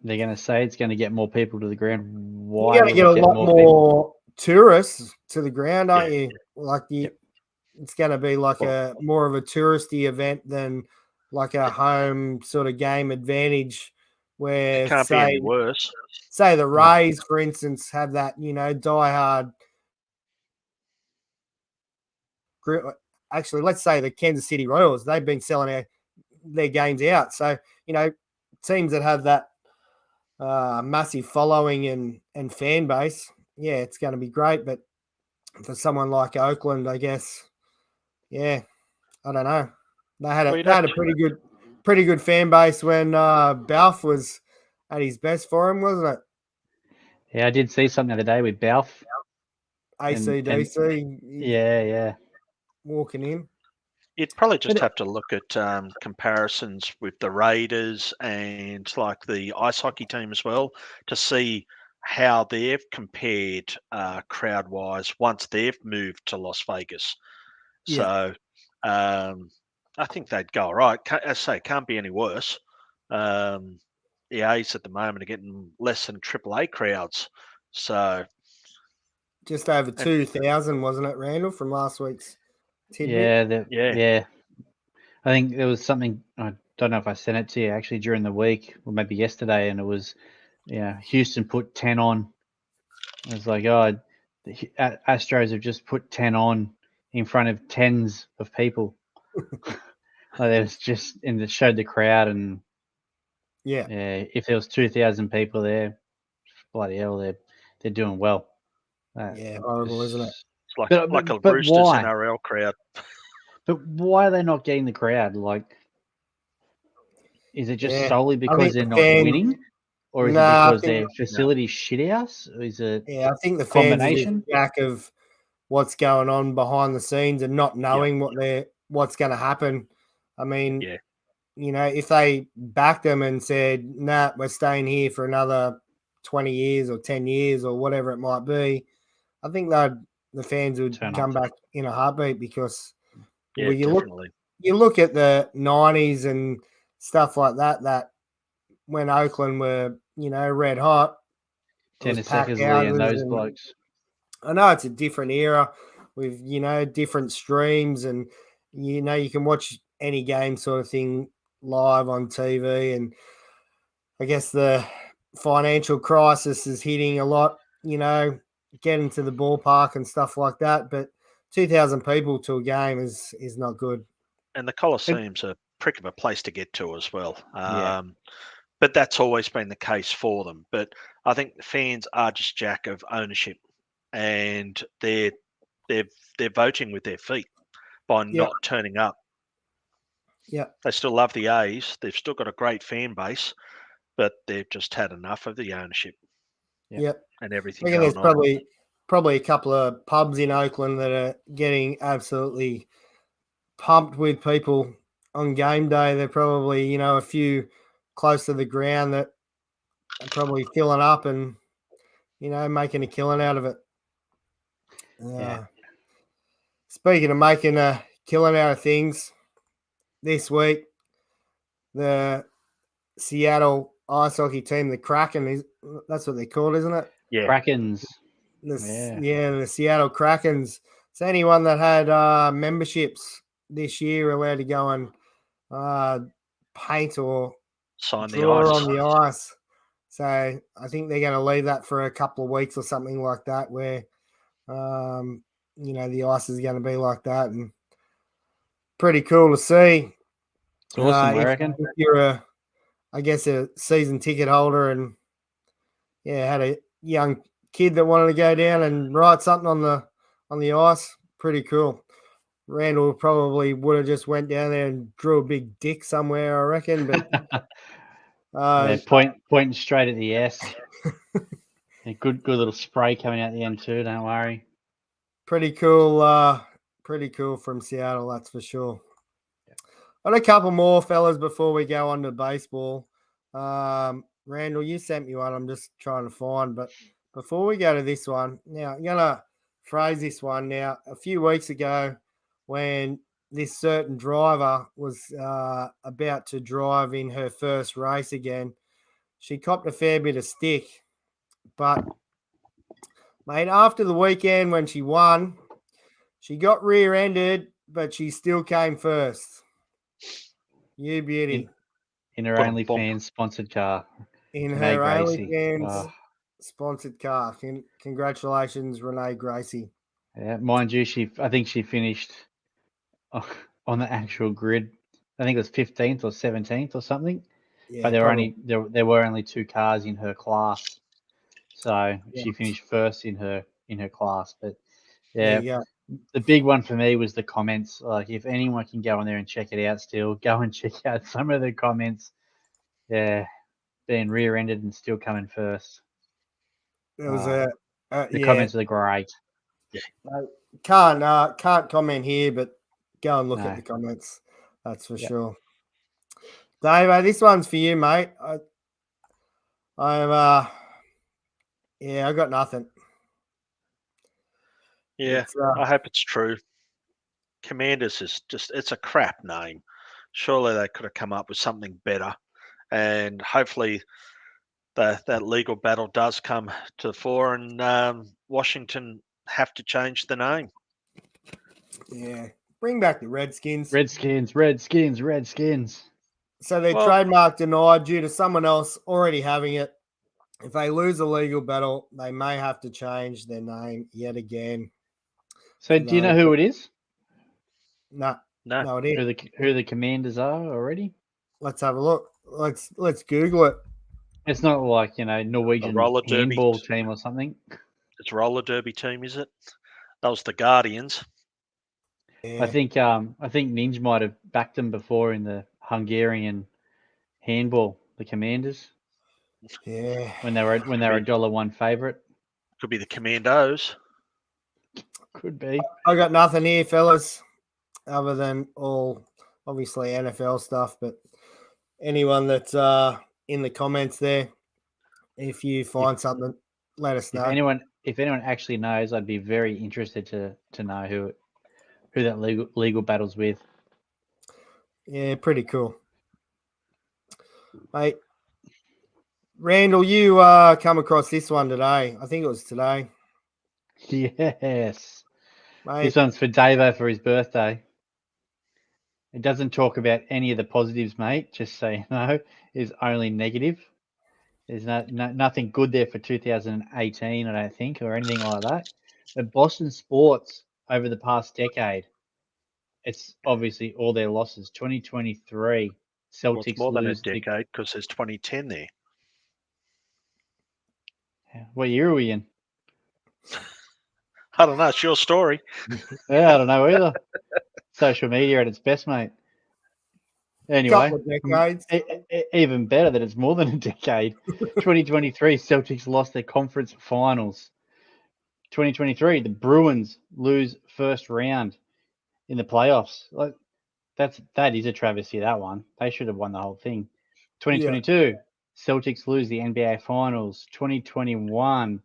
they're going to say it's going to get more people to the ground. Why? You're going to get a lot more tourists to the ground, aren't you? Like it's going to be like a more of a touristy event than like a home sort of game advantage. Where it can't be any worse. Say the Rays, for instance, have that, diehard. Actually, let's say the Kansas City Royals, they've been selling their games out. So, teams that have that massive following and fan base, yeah, it's going to be great. But for someone like Oakland, I guess, yeah, I don't know. They had a pretty good fan base when Balf was at his best for him, wasn't it? Yeah, I did see something the other day with Balf. ACDC. Yeah. Walking in. You'd probably just have to look at comparisons with the Raiders and like the ice hockey team as well to see how they've compared crowd-wise once they've moved to Las Vegas. So I think they'd go all right. As I say, can't be any worse. the A's at the moment are getting less than AAA crowds. So Just over and 2,000, wasn't it, Randall, from last week's tidbit? yeah, I think there was something, I don't know if I sent it to you actually during the week or maybe yesterday, and it was, Houston put 10 on. It was like, oh, the Astros have just put 10 on in front of tens of people. Like it was just, and it showed the crowd, and Yeah. if there was 2,000 people there, bloody hell, they're doing well. Yeah, horrible, isn't it? it's like But, like a but Roosters why? NRL crowd. But why are they not getting the crowd? Like, is it just Yeah. solely I because think they're the not fan, winning? Or is it nah, I because think, their facility's shit house? Or is it yeah, I think the fans are just combination? jack of what's going on behind the scenes and not knowing what's going to happen. I mean, Yeah, if they backed them and said, "Nah, we're staying here for another 20 years or 10 years or whatever it might be," I think the fans would Turn come up. back in a heartbeat because yeah, you definitely. look at the 90s and stuff like that. That when Oakland were red hot, it was Dennis packed Eckersley and houses, those and blokes. I know it's a different era with different streams, and you can watch any game sort of thing live on TV, and I guess the financial crisis is hitting a lot, getting to the ballpark and stuff like that. But 2,000 people to a game is not good. And the Coliseum's a prick of a place to get to as well. Yeah. But that's always been the case for them. But I think the fans are just jack of ownership, and they're voting with their feet by Yeah, not turning up. yeah, They still love the A's. They've still got a great fan base, but they've just had enough of the ownership yeah. and I everything reckon there's going on. probably a couple of pubs in Oakland that are getting absolutely pumped with people on game day. They're probably, a few close to the ground that are probably filling up and, making a killing out of it. Yeah. Speaking of making a killing out of things, this week, the Seattle ice hockey team, the Kraken, that's what they're called, isn't it? Yeah, Krakens. The Seattle Krakens. So anyone that had memberships this year allowed to go and paint or sign the draw ice. on the ice. So I think they're going to leave that for a couple of weeks or something like that, where the ice is going to be like that, and pretty cool to see. It's awesome, I If reckon. you're a season ticket holder and had a young kid that wanted to go down and write something on the ice, pretty cool. Randall probably would have just went down there and drew a big dick somewhere, I reckon. But Pointing straight at the S. A good little spray coming out the end too. Don't worry. pretty cool. Pretty cool from Seattle, that's for sure. Got a couple more fellas before we go on to baseball. Randall, you sent me one. I'm just trying to find, but before we go to this one, now I'm gonna phrase this one. Now, a few weeks ago, when this certain driver was about to drive in her first race again, she copped a fair bit of stick. But mate, after the weekend when she won, she got rear-ended, but she still came first. You beauty. In her Put 'em bump. OnlyFans sponsored car. In Renee her Gracie. OnlyFans sponsored car. Congratulations, Renee Gracie. Yeah, mind you, I think she finished on the actual grid. I think it was 15th or 17th or something. Yeah, But probably. there were only two cars in her class, so Yeah. she finished first in her class. But There yeah, you go. the big one for me was the comments. Like, if anyone can go in there and check it out, still go and check out some of the comments. Yeah, being rear-ended and still coming first. It was The yeah. comments are great. Can't comment here, but go and look at No. the comments. That's for Yep. sure. Dave, this one's for you, mate. I got nothing. Yeah, It's, I hope it's true. Commanders is it's a crap name. Surely they could have come up with something better. and hopefully that legal battle does come to the fore, and Washington have to change the name. Yeah. Bring back the Redskins. Redskins. So their Well- trademark denied due to someone else already having it. If they lose a legal battle, they may have to change their name yet again. So do you know who it is? No, No, no idea. Who the commanders are already? Let's have a look. Let's Google it. It's not like, Norwegian roller derby. handball team or something. It's roller derby team, is it? That was the Guardians. Yeah. I think Ninja might have backed them before in the Hungarian handball, the commanders, Yeah. when they were a $1 favourite. Could be the Commandos. Could be. I got nothing here, fellas, other than all obviously NFL stuff. But anyone that's in the comments there, if you find something, let us know. If anyone actually knows, I'd be very interested to know who that legal battle's with. Yeah, pretty cool. Mate, Randall, you come across this one today. I think it was today. Yes. Mate, This one's for Davo for his birthday. It doesn't talk about any of the positives, mate. Just so you know, it's only negative. There's nothing good there for 2018, I don't think, or anything like that. But Boston sports over the past decade, it's obviously all their losses. 2023, Celtics Well, it's more than a lose. decade because there's 2010 there. What year are we in? I don't know. It's your story. Yeah, I don't know either. Social media at its best, mate. Anyway, couple of decades. Even better that it's more than a decade. 2023, Celtics lost their conference finals. 2023, the Bruins lose first round in the playoffs. Like that is a travesty. That one, they should have won the whole thing. 2022, Celtics lose the NBA finals. 2021,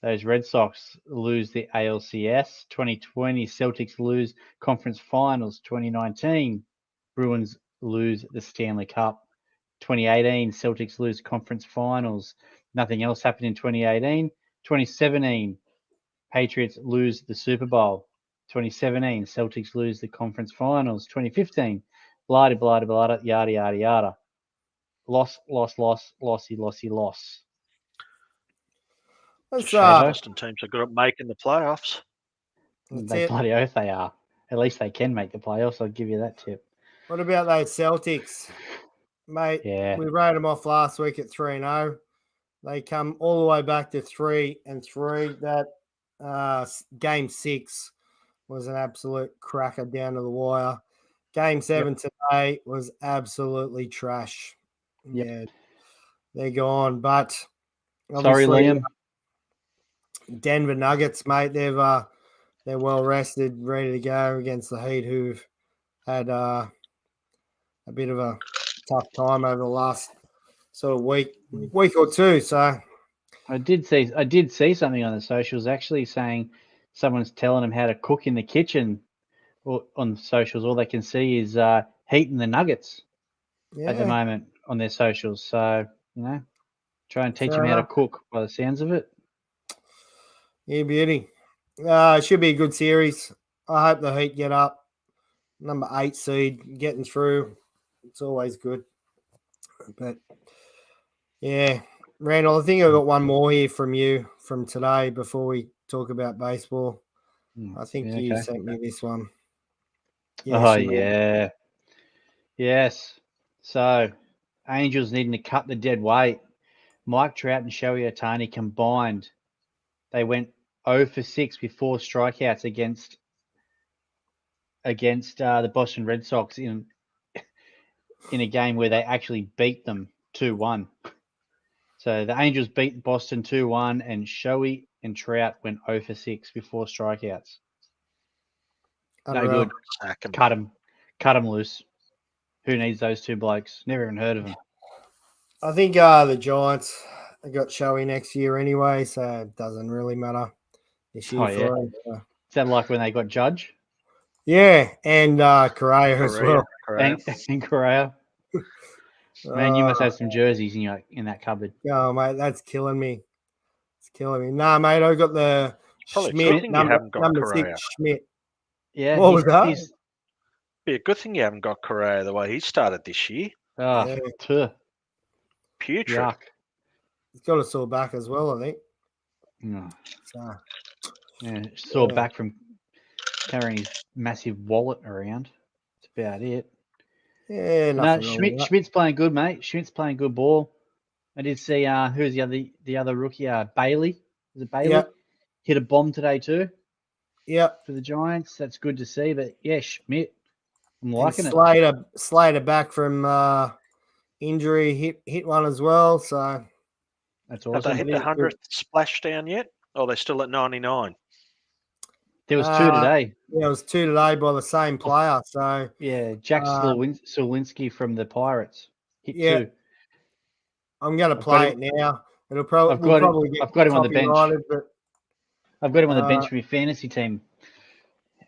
those Red Sox lose the ALCS. 2020, Celtics lose conference finals. 2019, Bruins lose the Stanley Cup. 2018, Celtics lose conference finals. Nothing else happened in 2018. 2017, Patriots lose the Super Bowl. 2017, Celtics lose the conference finals. 2015, blah, blah, blah, blah, yada, yada, yada. Loss, lossy, loss. Let's Boston teams are good at making the playoffs. They bloody oath they are. At least they can make the playoffs. I'll give you that tip. What about those Celtics, mate? Yeah. We wrote them off last week at 3-0. They come all the way back to 3-3. That game 6 was an absolute cracker down to the wire. Game 7 today was absolutely trash. Yep. Yeah, they're gone. But Sorry, Liam. Denver Nuggets, mate, they're well rested, ready to go against the Heat, who've had a bit of a tough time over the last sort of week or two. So I did see something on the socials actually saying someone's telling them how to cook in the kitchen. Or on the socials, all they can see is heating the nuggets at the moment on their socials. So try and teach them how to cook by the sounds of it. Yeah, beauty. It should be a good series. I hope the Heat get up. Number 8 seed, getting through. It's always good. But yeah, Randall, I think I've got one more here from you from today before we talk about baseball. I think you sent me this one. Yeah. Yes. So, Angels needing to cut the dead weight. Mike Trout and Shohei Ohtani combined, they went 0 for 6 with 4 strikeouts against the Boston Red Sox in a game where they actually beat them 2-1. So the Angels beat Boston 2-1, and Shohei and Trout went 0 for 6 with 4 strikeouts. No good. Cut them loose. Who needs those two blokes? Never even heard of them. I think the Giants have got Shohei next year anyway, so it doesn't really matter this year for them. So. Is that like when they got Judge? Yeah, and Correa as well. And Correa. Man, you must have some jerseys in that cupboard. Oh, mate, that's killing me. It's killing me. Nah, mate, I got the Probably a good Schmidt thing you haven't got number Correa. 6 Schmidt. Yeah, What was that? Be a good thing you haven't got Correa the way he started this year. Oh, Yeah. tuh, Putrid. yuck. He's got a sore back as well, I think. No. So, Yeah, saw Yeah. back from carrying his massive wallet around. That's about it. yeah, No, nothing wrong with that. Schmidt's playing good, mate. Schmidt's playing good ball. I did see who's the other rookie? Bailey. Is it Bailey? Yep. Hit a bomb today too Yep. for the Giants. That's good to see. But yeah, Schmidt, I'm And liking it. Slater back from injury, hit one as well. So That's Have they awesome. hit the 100th splashdown yet? Or are they still at 99? There was two today. Yeah, it was 2 today by the same player. So Yeah, Jack Slawinski from the Pirates hit yeah, 2. I'm going to I've play got it now. We'll I've probably get got him on the bench. copyrighted, but I've got him on the bench for my fantasy team.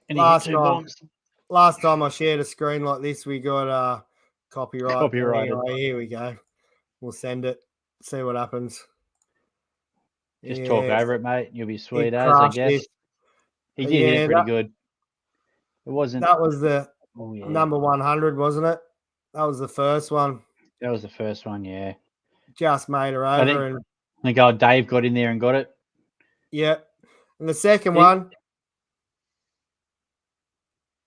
And he hit last 2 time, bombs. last time I shared a screen like this, we got copyright. Copyrighted. Anyway, here we go. We'll send it. See what happens. Just talk Yes, over it, mate. You'll be sweet it as, I crushed guess. it. He But did hit yeah, it pretty good. It wasn't. That was the Oh yeah, number 100, wasn't it? That was the first one. that was the first one. Yeah, Just made her I over, and think old Dave got in there and got it. yeah. And the second He- one,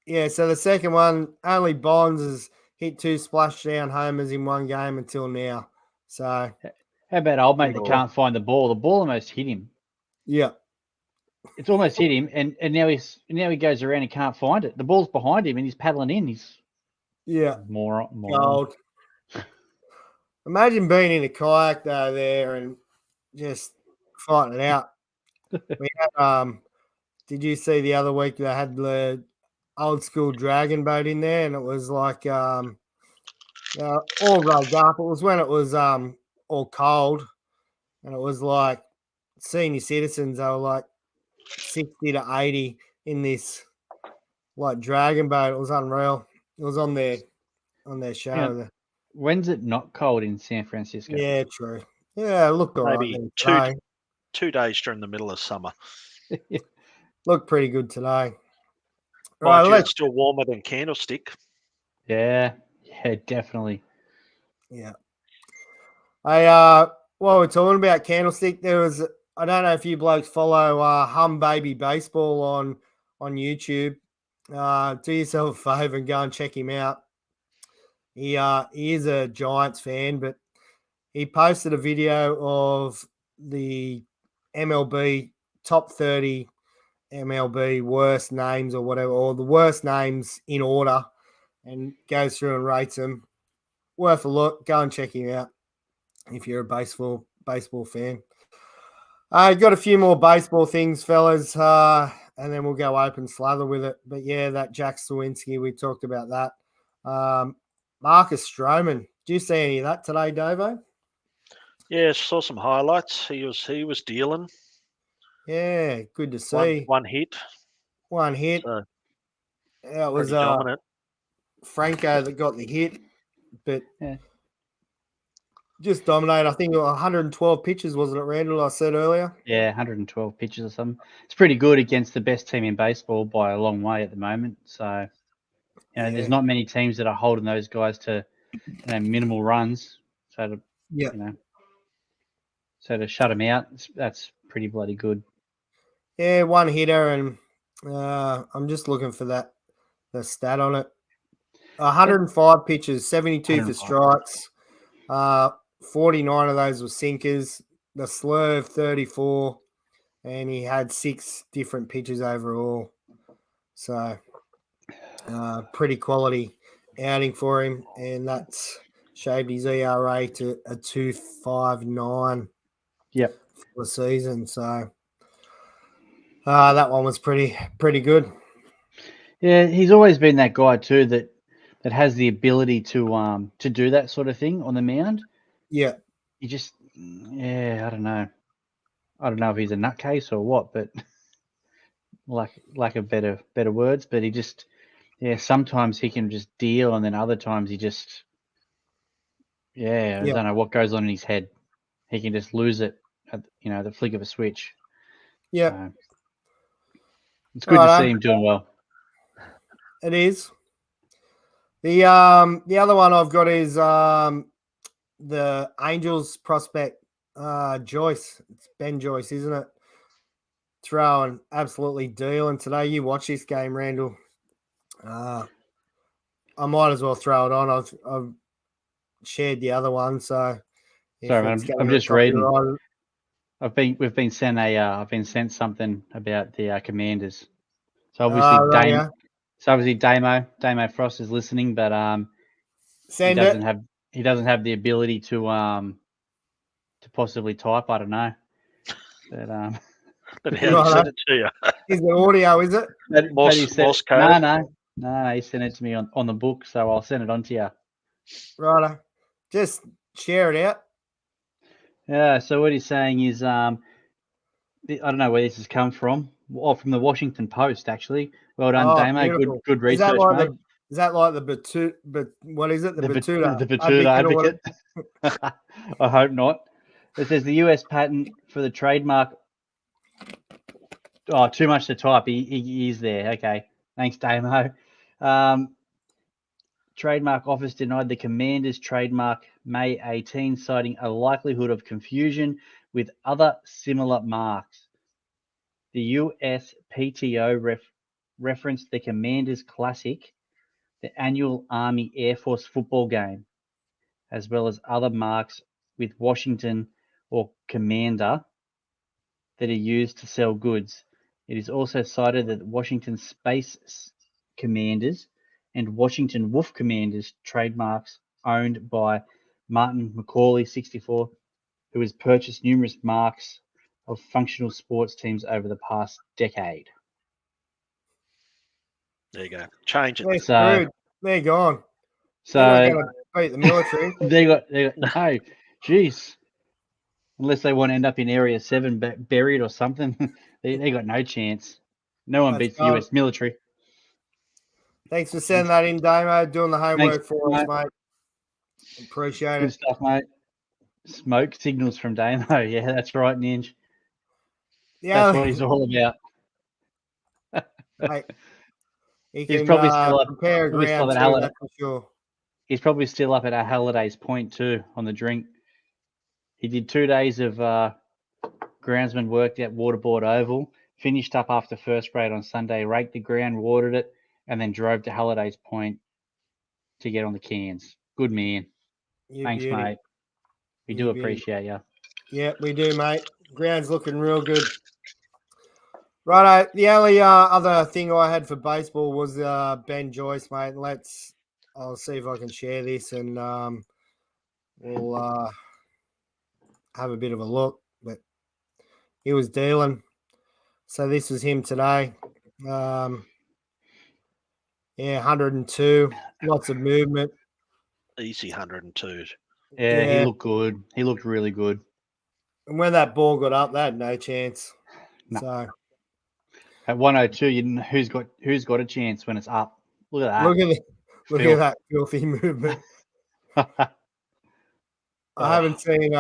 yeah. So the second one, only Bonds has hit 2 splashdown homers in one game until now. So How about old mate Pretty that cool. can't find the ball? The ball almost hit him. yeah, It's almost hit him, and now he goes around and can't find it. The ball's behind him, and he's paddling in. He's yeah. moron. Gold. Imagine being in a kayak though there and just fighting it out. We had, did you see the other week they had the old school dragon boat in there, and it was like all rugged up. It was when it was all cold, and it was like senior citizens. They were like 60 to 80 in this like dragon boat. It was unreal. It was on their show. Yeah. When's it not cold in San Francisco? Yeah, true. Yeah, it looked all right Maybe then two, today. 2 days during the middle of summer. Looked pretty good today. Mind you, let's it's still warmer than Candlestick. Yeah, definitely. yeah. While we're talking about Candlestick, there was I don't know if you blokes follow Hum Baby Baseball on YouTube. Do yourself a favour and go and check him out. He is a Giants fan, but he posted a video of the MLB top 30 MLB worst names or whatever, or the worst names in order, and goes through and rates them. Worth a look. Go and check him out if you're a baseball fan. Got a few more baseball things, fellas, and then we'll go open slather with it. But yeah, that Jack Sawinski, we talked about that. Marcus Stroman. Do you see any of that today, Davo? Yeah, saw some highlights. He was dealing. Yeah, good to see. One hit. One hit. So It was pretty dominant. Franco that got the hit, but Yeah. just dominated. I think 112 pitches, wasn't it, Randall? I said earlier. Yeah, 112 pitches or something. It's pretty good against the best team in baseball by a long way at the moment. So, there's not many teams that are holding those guys to minimal runs. So to shut them out, that's pretty bloody good. Yeah, one hitter, and I'm just looking for the stat on it. 105 pitches, 72 for strikes. 49 of those were sinkers. The slurve 34, and he had 6 different pitches overall. So pretty quality outing for him, and that's shaved his ERA to a 2.59. Yep. For the season. So that one was pretty good. Yeah, he's always been that guy too that has the ability to do that sort of thing on the mound. Yeah. He just I don't know. I don't know if he's a nutcase or what, but lack of better words, but he just sometimes he can just deal, and then other times he just Yeah, I Yeah. don't know what goes on in his head. He can just lose it at the flick of a switch. Yeah. So it's good to see him doing well. It is. The other one I've got is the Angels prospect Joyce. It's Ben Joyce, isn't it? Throwing absolutely dealing today. You watch this game, Randall. I might as well throw it on. I've shared the other one, so if Sorry, it's man, going I'm to just reading. copyright, We've been sent I've been sent something about the Commanders. So obviously right, Damo Frost is listening, but he send doesn't it. have the ability to possibly type. I don't know, but But how did he send it to you? Is it audio? Is it? but he said Morse code? no. He sent it to me on the book, so I'll send it on to you. Right. Just share it out. Yeah. So what he's saying is I don't know where this has come from. Oh, from the Washington Post, actually. Well done, Damo. Beautiful. Good research, mate. Is that like the Batu? But what is it? The Batuta the Batuta advocate. I hope not. It says the US patent for the trademark. Oh, too much to type. He is there. Okay. Thanks, Damo. Trademark office denied the Commander's trademark May 18, citing a likelihood of confusion with other similar marks. The USPTO referenced the Commander's Classic, the annual Army Air Force football game, as well as other marks with Washington or Commander that are used to sell goods. It is also cited that Washington Space Commanders and Washington Wolf Commanders trademarks owned by Martin McCauley, 64, who has purchased numerous marks of functional sports teams over the past decade. There you go. Change it. They're screwed. They're gone. So They're not going to beat the military. they got no, jeez. Unless they want to end up in Area 7 buried or something, they got no chance. No one beats the US military. Thanks for sending that in, Damo. Doing the homework for us, mate. Appreciate it. Good stuff, mate. Smoke signals from Damo. Yeah, that's right, Ninja. That's what he's all about. Mate, he He's can probably still up. prepare a ground too, that's for sure. He's probably still up at our Halliday's Point too on the drink. He did 2 days of groundsman work at Waterboard Oval, finished up after first grade on Sunday, raked the ground, watered it, and then drove to Halliday's Point to get on the cans. Good man. Thanks, mate. We do appreciate you. Yeah, we do, mate. Ground's looking real good. Righto. The only other thing I had for baseball was Ben Joyce, mate. I'll see if I can share this and we'll have a bit of a look. But he was dealing. So this was him today. 102. Lots of movement. Easy 102. Yeah, he looked good. He looked really good. And when that ball got up, they had no chance. No. So at 102, who's got a chance when it's up? Look at that. Look at that filthy movement. I haven't seen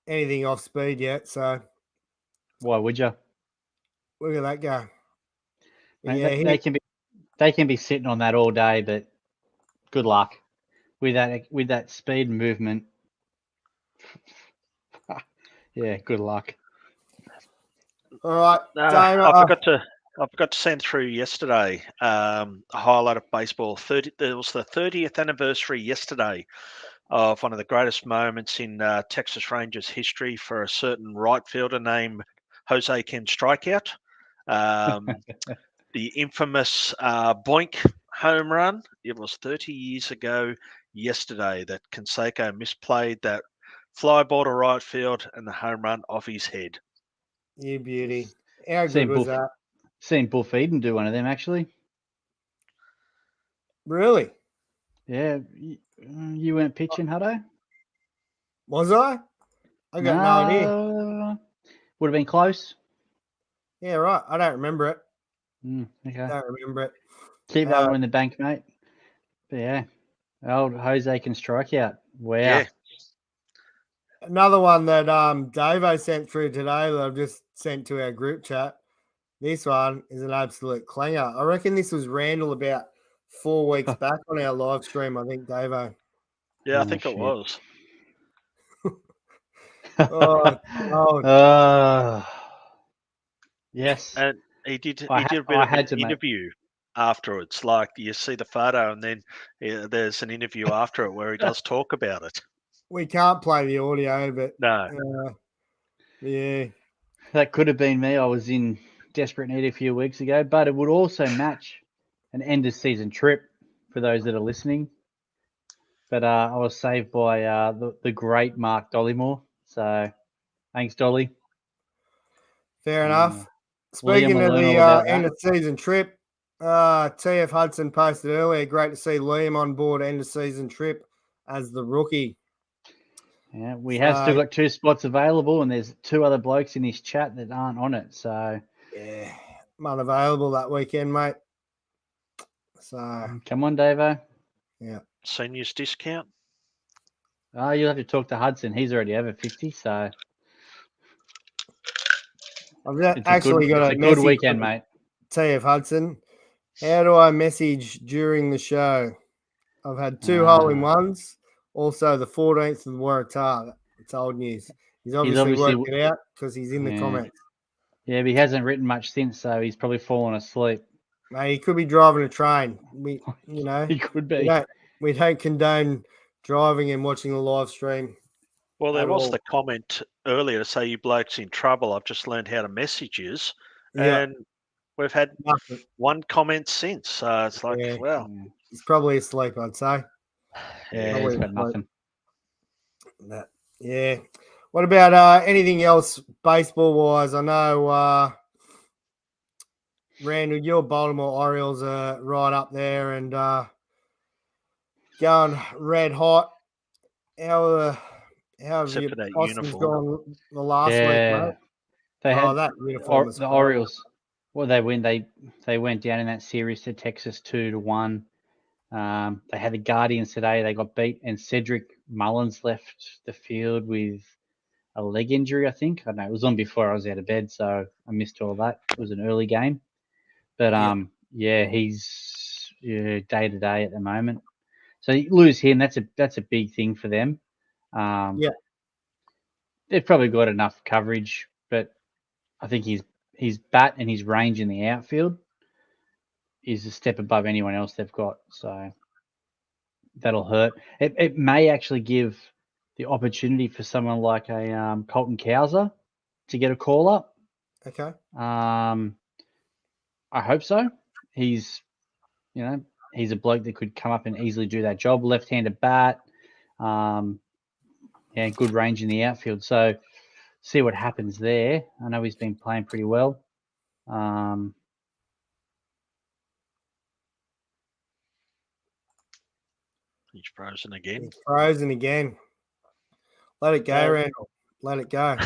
anything off speed yet, so why would you? Look at that guy. Mate, they can be sitting on that all day, but good luck with that speed and movement. Yeah, good luck. All right, I forgot to send through yesterday a highlight of baseball. There was the 30th anniversary yesterday of one of the greatest moments in Texas Rangers history for a certain right fielder named Jose Ken Strikeout. The infamous Boink home run. It was 30 years ago yesterday that Canseco misplayed that fly ball to right field and the home run off his head. You beauty. How good was that? Seen Buff Eden do one of them, actually. Really? Yeah. You weren't pitching, Hutto? Was I? I got no idea. Would have been close. Yeah, right. I don't remember it. Okay. Don't remember it. Keep that one in the bank, mate. But yeah. Old Jose can strike out. Wow. Yeah. Another one that Davo sent through today that I've just sent to our group chat. This one is an absolute clanger. I reckon this was Randall about 4 weeks back on our live stream, I think, Davo. Yeah, I Oh, think it shit. was. Oh, yes. And he did a I bit of had an to make. interview afterwards. Like you see the photo, and then there's an interview after it where he does talk about it. we can't play the audio, but No. yeah. That could have been me. I was in desperate need a few weeks ago, but it would also match an end of season trip for those that are listening. But I was saved by the great Mark Dollymore. So thanks, Dolly. Fair enough. Liam Speaking will of learn all the about end that. of season trip, TF Hudson posted earlier. Great to see Liam on board end of season trip as the rookie. Yeah, we have still got 2 spots available, and there's 2 other blokes in this chat that aren't on it. So yeah, I'm unavailable that weekend, mate. So come on, Davo. yeah, Seniors discount. Oh, you'll have to talk to Hudson. He's already over 50, so I've it's actually got it's a a good message weekend, from mate. TF Hudson. How do I message during the show? I've had 2 hole-in-ones. Also, the 14th of the Waratah. It's old news. He's obviously worked it out because he's in the comments. Yeah, but he hasn't written much since, so he's probably fallen asleep. Mate, he could be driving a train. He could be. We don't condone driving and watching the live stream. Well, there at was all. the comment earlier to say you blokes in trouble. I've just learned how to message yous, Yeah, and we've had nothing. 1 comment since. So it's like, Yeah. well, He's probably asleep, I'd say. Yeah, Probably he's got asleep. nothing. Yeah. What about anything else baseball wise? I know Randall, your Baltimore Orioles are right up there and going red hot. How have except your for that Possums uniform. gone the last week, mate? They had that uniform is the horrible. Orioles. Well, they win. They went down in that series to Texas 2-1. They had the Guardians today. They got beat, and Cedric Mullins left the field with a leg injury, I think. I don't know. It was on before I was out of bed, so I missed all that. It was an early game. But he's day to day at the moment. So you lose him, that's a big thing for them. They've probably got enough coverage, but I think his bat and his range in the outfield is a step above anyone else they've got. So that'll hurt. It may actually give the opportunity for someone like a Colton Cowser to get a call up. Okay. I hope so. He's a bloke that could come up and easily do that job. Left-handed bat, good range in the outfield. So see what happens there. I know he's been playing pretty well. He's frozen again. He's frozen again. Let it go, Randall. Let it go.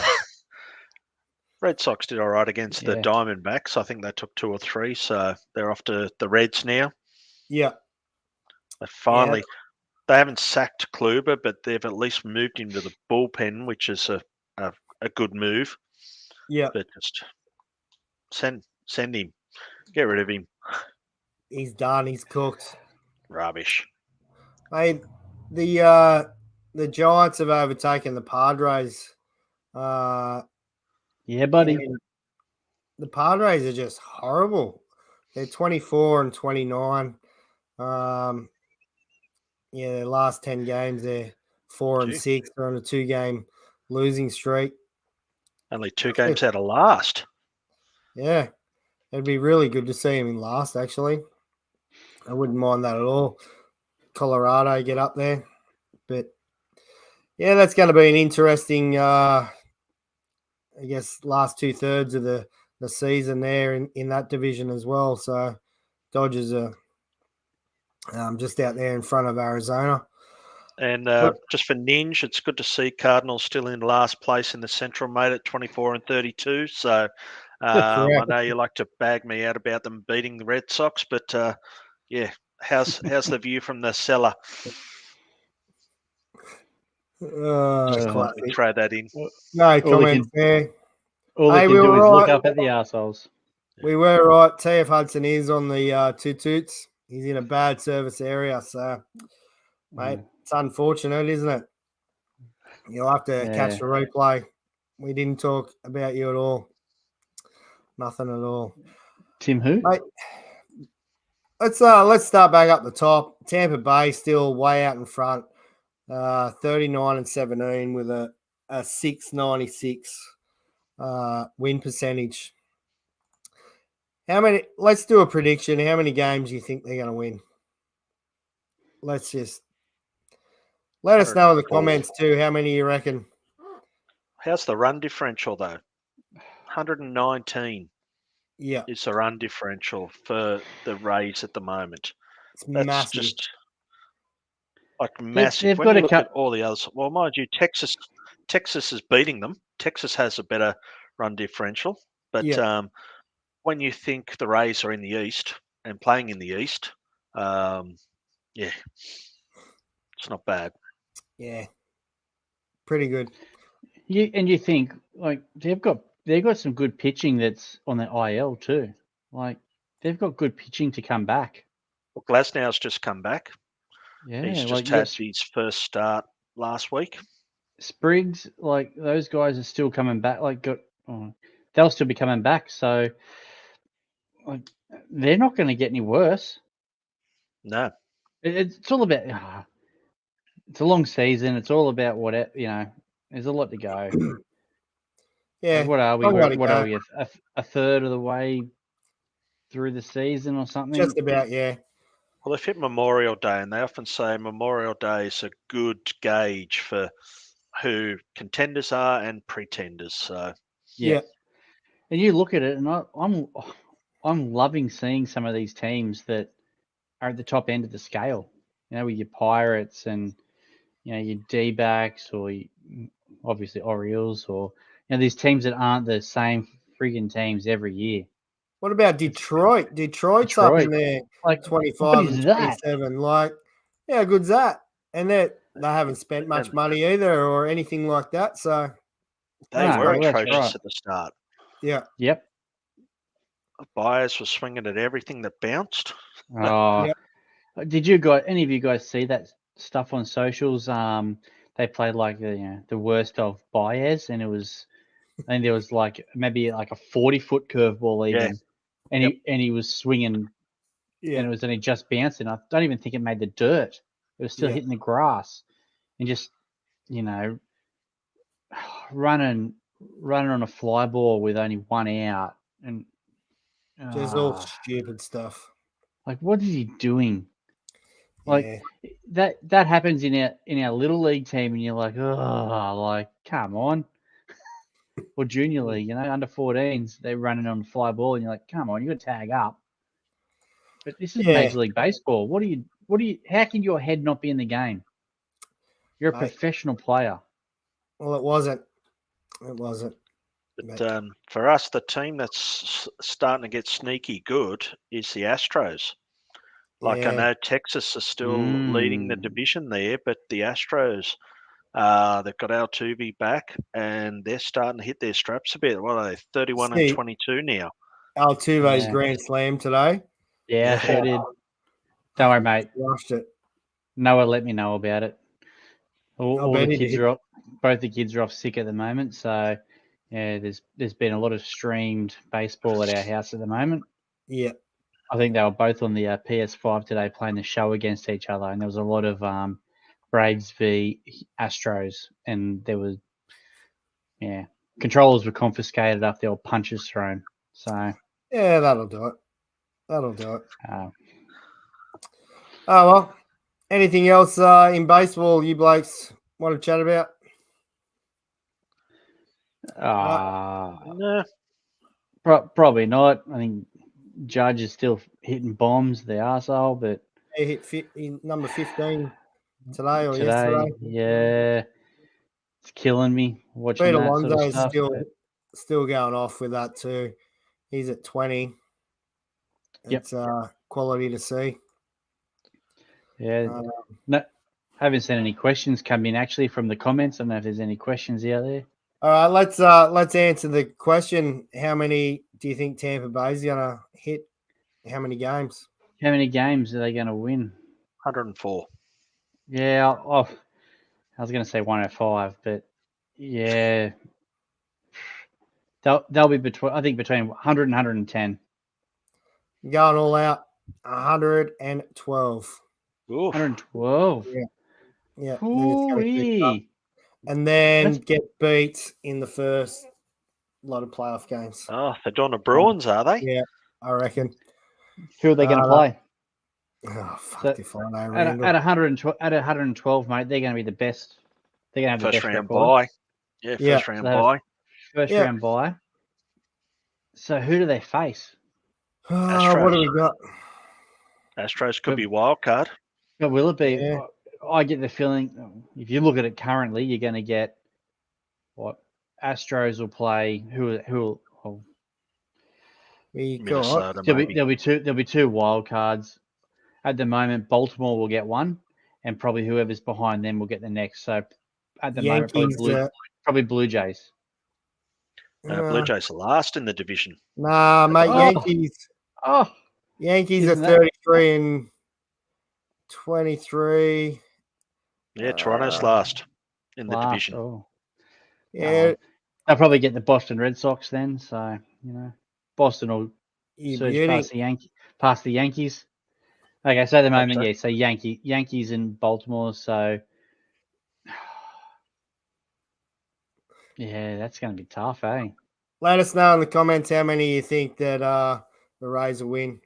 Red Sox did all right against the Diamondbacks. I think they took 2 or 3, so they're off to the Reds now. Yeah. They haven't sacked Kluber, but they've at least moved him to the bullpen, which is a good move. Yeah. But just send him. Get rid of him. He's done. He's cooked. Rubbish. Mate, the Giants have overtaken the Padres. Yeah, buddy. The Padres are just horrible. They're 24 and 29. Their last 10 games, they're 4 and 6. They're on a 2-game losing streak. Only 2 games out of last. Yeah. It'd be really good to see him in last, actually. I wouldn't mind that at all. Colorado get up there. But, yeah, that's going to be an interesting, last 2/3 of the season there in that division as well. So, Dodgers are just out there in front of Arizona. And just for Ninja, it's good to see Cardinals still in last place in the Central, mate, at 24 and 32. So I know you like to bag me out about them beating the Red Sox, but How's the view from the cellar? Classic. Throw that in. No All they comments can, there. all they Hey, can we do were is look right. up at the arseholes. We were right. TF Hudson is on the two toots. He's in a bad service area, so mate, it's unfortunate, isn't it? You'll have to catch the replay. We didn't talk about you at all. Nothing at all. Tim who? Mate, let's start back up the top. Tampa Bay still way out in front. 39-17 with a 696 win percentage. Let's do a prediction. How many games do you think they're going to win? Let's just let us know in the 104. comments too. How many you reckon? How's the run differential though? 119 Yeah, is the run differential for the Rays at the moment. it's That's massive. just like massive. They've When got you a look cut. at all the others, well, mind you, Texas is beating them. Texas has a better run differential, but Yeah. when you think the Rays are in the East and playing in the East, yeah, it's not bad. Yeah, pretty good. You think like they've got some good pitching that's on the IL too. Like they've got good pitching to come back. Well, Glasnow's just come back. Yeah, He's like just you had got his first start last week. Spriggs. Like those guys are still coming back. Like they'll still be coming back. So like they're not going to get any worse. No, It's all about. It's a long season. It's all about what There's a lot to go. Yeah. Like, what are we? long way to What go. are we? A third of the way through the season or something? Just about, yeah. well, they've hit Memorial Day, and they often say Memorial Day is a good gauge for who contenders are and pretenders. So Yeah. And you look at it, and I'm loving seeing some of these teams that are at the top end of the scale. You know, with your Pirates and your D-backs, or obviously Orioles, or these teams that aren't the same friggin' teams every year. What about Detroit? Detroit's up in there, Like 25 what is and that? 27. Like, how good's that? And they haven't spent much money either or anything like that. So they No, were well, that's atrocious right. at the start. yeah. Yep. Buyers were swinging at everything that bounced. Oh, Yep. Did any of you guys see that stuff on socials? They played like the worst of Baez, and I think there was like maybe like a 40-foot curveball even, and he was swinging, Yeah. and it was only just bouncing. I don't even think it made the dirt. It was still Yeah. hitting the grass, and just running on a fly ball with only one out, and Just all stupid stuff. like what is he doing? Like Yeah. that happens in our little league team, and you're like, oh, like come on. Or junior league, under 14s, they're running on the fly ball, and you're like, come on, you got to tag up. But this is Major League Baseball. How can your head not be in the game? You're a professional player. Well, it wasn't. It wasn't. But for us, the team that's starting to get sneaky good is the Astros. Like I know Texas is still leading the division there, but the Astros, they've got Altuve back, and they're starting to hit their straps a bit. What are they, 31 and 22 now? Altuve's grand slam today. Yeah, I sure did. Don't worry, mate. Rushed it. Noah let me know about it. All the kids did. are off. Both the kids are off sick at the moment, so yeah, there's been a lot of streamed baseball at our house at the moment. Yeah. I think they were both on the PS5 today playing the show against each other, and there was a lot of Braves v Astros, and there was controllers were confiscated after there were punches thrown. So yeah, that'll do it. That'll do it. Oh well. Anything else in baseball you blokes want to chat about? No. Probably not. I think Judge is still hitting bombs, the arsehole, but he hit number 15 today or yesterday. Yeah. It's killing me watching Pete that Alonso sort of stuff. is still going off with that too. He's at 20. It's quality to see. Yeah. Uh, No, haven't seen any questions come in actually from the comments. I don't know if there's any questions out there. All right, let's answer the question. How many do you think Tampa Bay's gonna hit? How many games? How many games are they going to win? 104. Yeah, I was going to say 105, but yeah, they'll be between. I think between 100 and 110. Going all out, 112. Oof. 112. Yeah. Yeah, I think it's gonna be pretty tough. Hoo-wee. And then That's- get beat in the first lot of playoff games. Oh, they're doing the Bruins, are they? Yeah, I reckon. Who are they going to Uh, play? Oh fuck! So, If I know, At Randall. 112, mate, they're going to be the best. They're going to have the First best round record. bye. Yeah, Yeah. first round So they have- bye. First Yeah. round bye. So who do they face? What do we got? Astros could But- be wild card. But will it be? Yeah. I get the feeling if you look at it currently, you're going to get what Astros will play. Who will? Oh, We got Minnesota, there'll maybe. be two wild cards. At the moment, Baltimore will get one, and probably whoever's behind them will get the next. So at the moment, Yankees. probably Blue Jays. Blue Jays are last in the division. Nah, mate. Oh. Yankees. Oh, Yankees Isn't are that- 33 and 23. Yeah, Toronto's last in the last. division. Oh, Yeah, they'll probably get the Boston Red Sox then. So Boston will you surge beauty. past the Yankees. Okay, so at the moment, so. yeah. So Yankees in Baltimore. So yeah, that's going to be tough, eh? Let us know in the comments how many you think that the Rays will win.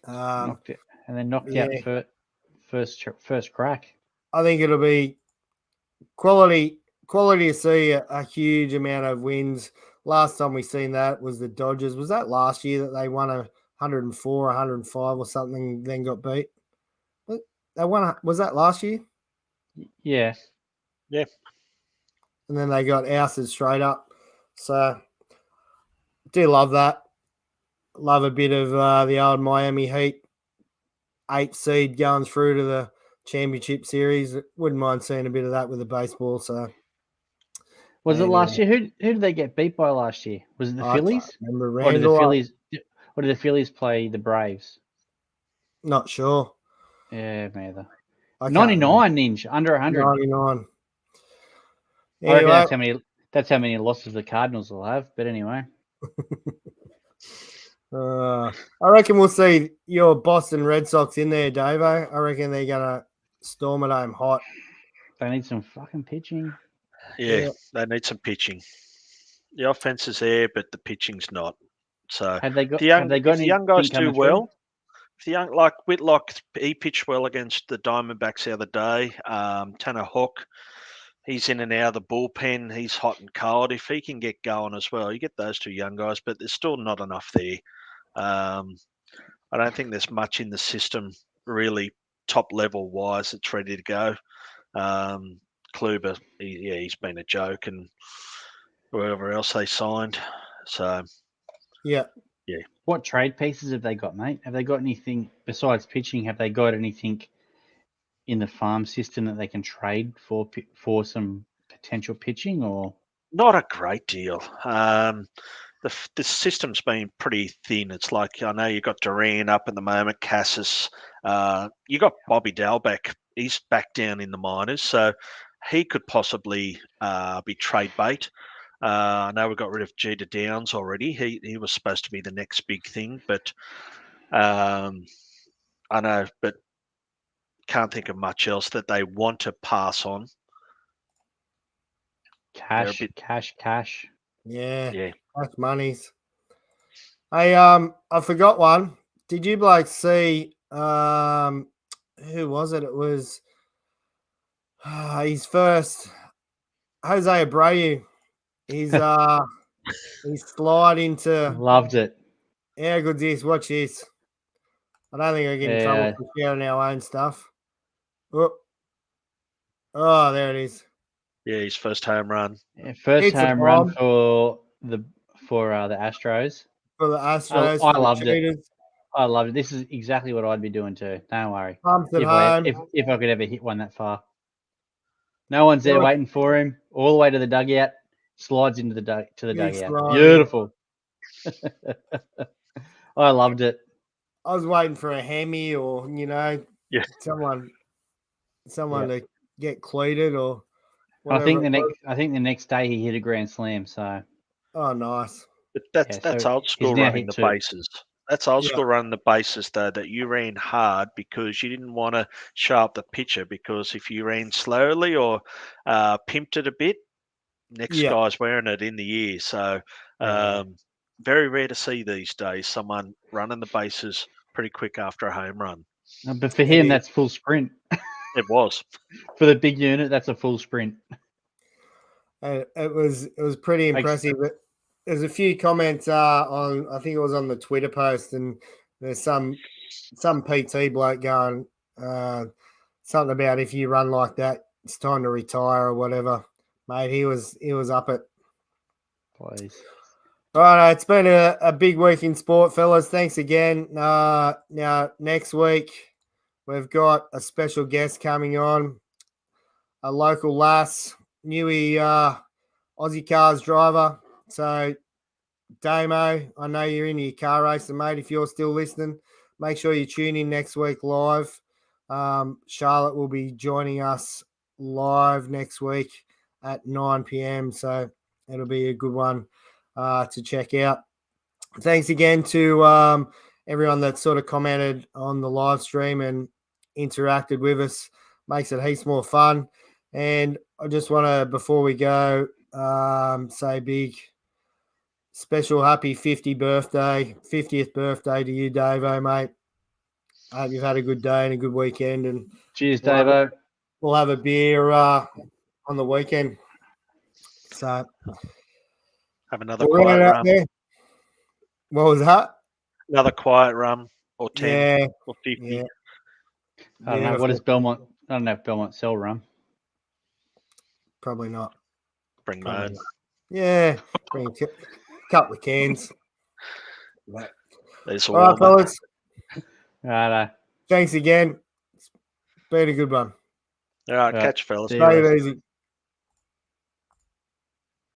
Knocked it, and then knocked yeah. out first crack. I think it'll be quality to see a huge amount of wins. Last time we seen that was the Dodgers. Was that last year that they won 104, 105 or something, then got beat? They won. Was that last year? Yeah. Yeah. And then they got ousted straight up. So do love that. Love a bit of the old Miami Heat 8 seed going through to the championship series. Wouldn't mind seeing a bit of that with the baseball. So Was it anyway, last year? Who did they get beat by last year? Was it the I can't Phillies? remember Or did the Randall. Phillies? Or did the Phillies play the Braves? Not sure. Yeah, me either. I can't remember. 99 Ninja, under 100. 99. I reckon Anyway, that's how many losses the Cardinals will have. But anyway, I reckon we'll see your Boston Red Sox in there, Davo. I reckon they're gonna storm it home hot. they need some fucking pitching. Yeah, they need some pitching. The offense is there, but the pitching's not. So Have they got? if Have they got the young anything guys do coming through? well, if the young like Whitlock, he pitched well against the Diamondbacks the other day. Tanner Hook, he's in and out of the bullpen. He's hot and cold. If he can get going as well, you get those two young guys, but there's still not enough there. I don't think there's much in the system really top level wise that's ready to go. Kluber, he's been a joke, and whoever else they signed. So Yeah. What trade pieces have they got, mate? Have they got anything besides pitching? Have they got anything in the farm system that they can trade for some potential pitching? Or not a great deal. The system's been pretty thin. It's like, I know you got Duran up at the moment, Cassis. You got Bobby Dalbeck. He's back down in the minors, so he could possibly be trade bait. I know we got rid of Jeter Downs already. He was supposed to be the next big thing, but I know, but can't think of much else that they want to pass on. cash? Yeah. Yeah. Cash monies. I forgot one. Did you like see who was it? It was his first Jose Abreu. He's slide into Loved it. how good this. Watch this. I don't think I get in trouble Yeah. for sharing our own stuff. Oh, there it is. Yeah, his first home run. First It's a home run bomb for the Astros. for the Astros. I for the loved it. Cheaters. I loved it. This is exactly what I'd be doing too. Don't worry. Pumps at If I home. if I could ever hit one that far. No one's there Yeah. waiting for him. All the way to the dugout. Slides into the Big dugout. slide. Beautiful. I loved it. I was waiting for a Hemi or, Yeah. someone Yeah. to get cleated or I whatever. think it was. the next day he hit a grand slam. So Oh, nice. But yeah, that's so old he's school now running hit the 2. bases. That's old Yeah. school running the bases, though, that you ran hard because you didn't want to show up the pitcher, because if you ran slowly or pimped it a bit, next Yeah. guy's wearing it in the ear. So Yeah. very rare to see these days someone running the bases pretty quick after a home run. But for him, Yeah. that's full sprint. It was. For the big unit, that's a full sprint. It was pretty impressive. But there's a few comments on, I think it was on the Twitter post, and there's some PT bloke going something about if you run like that, it's time to retire or whatever. Mate, he was up it. Please. Right, it's been a big week in sport, fellas. Thanks again. Now next week we've got a special guest coming on, a local lass, newie Aussie Cars driver. So, Damo, I know you're into your car racing, mate. If you're still listening, make sure you tune in next week live. Charlotte will be joining us live next week at 9 p.m. So it'll be a good one to check out. Thanks again to everyone that sort of commented on the live stream and interacted with us. Makes it heaps more fun. And I just want to, before we go, say big special happy 50th birthday to you, Davo, mate. I hope you've had a good day and a good weekend. And Cheers, Davo. we'll have a beer on the weekend. So Have another quiet rum. There. What was that? Another quiet rum or 10 Yeah, or 50. yeah. I don't know. What is Belmont? I don't know if Belmont sell rum. Probably not. Bring my own. Yeah, bring a couple of cans. There's a All right, warmer. fellas. Right. Thanks again. It's been a good one. All right, Right. catch you, fellas. See you Take later. it easy.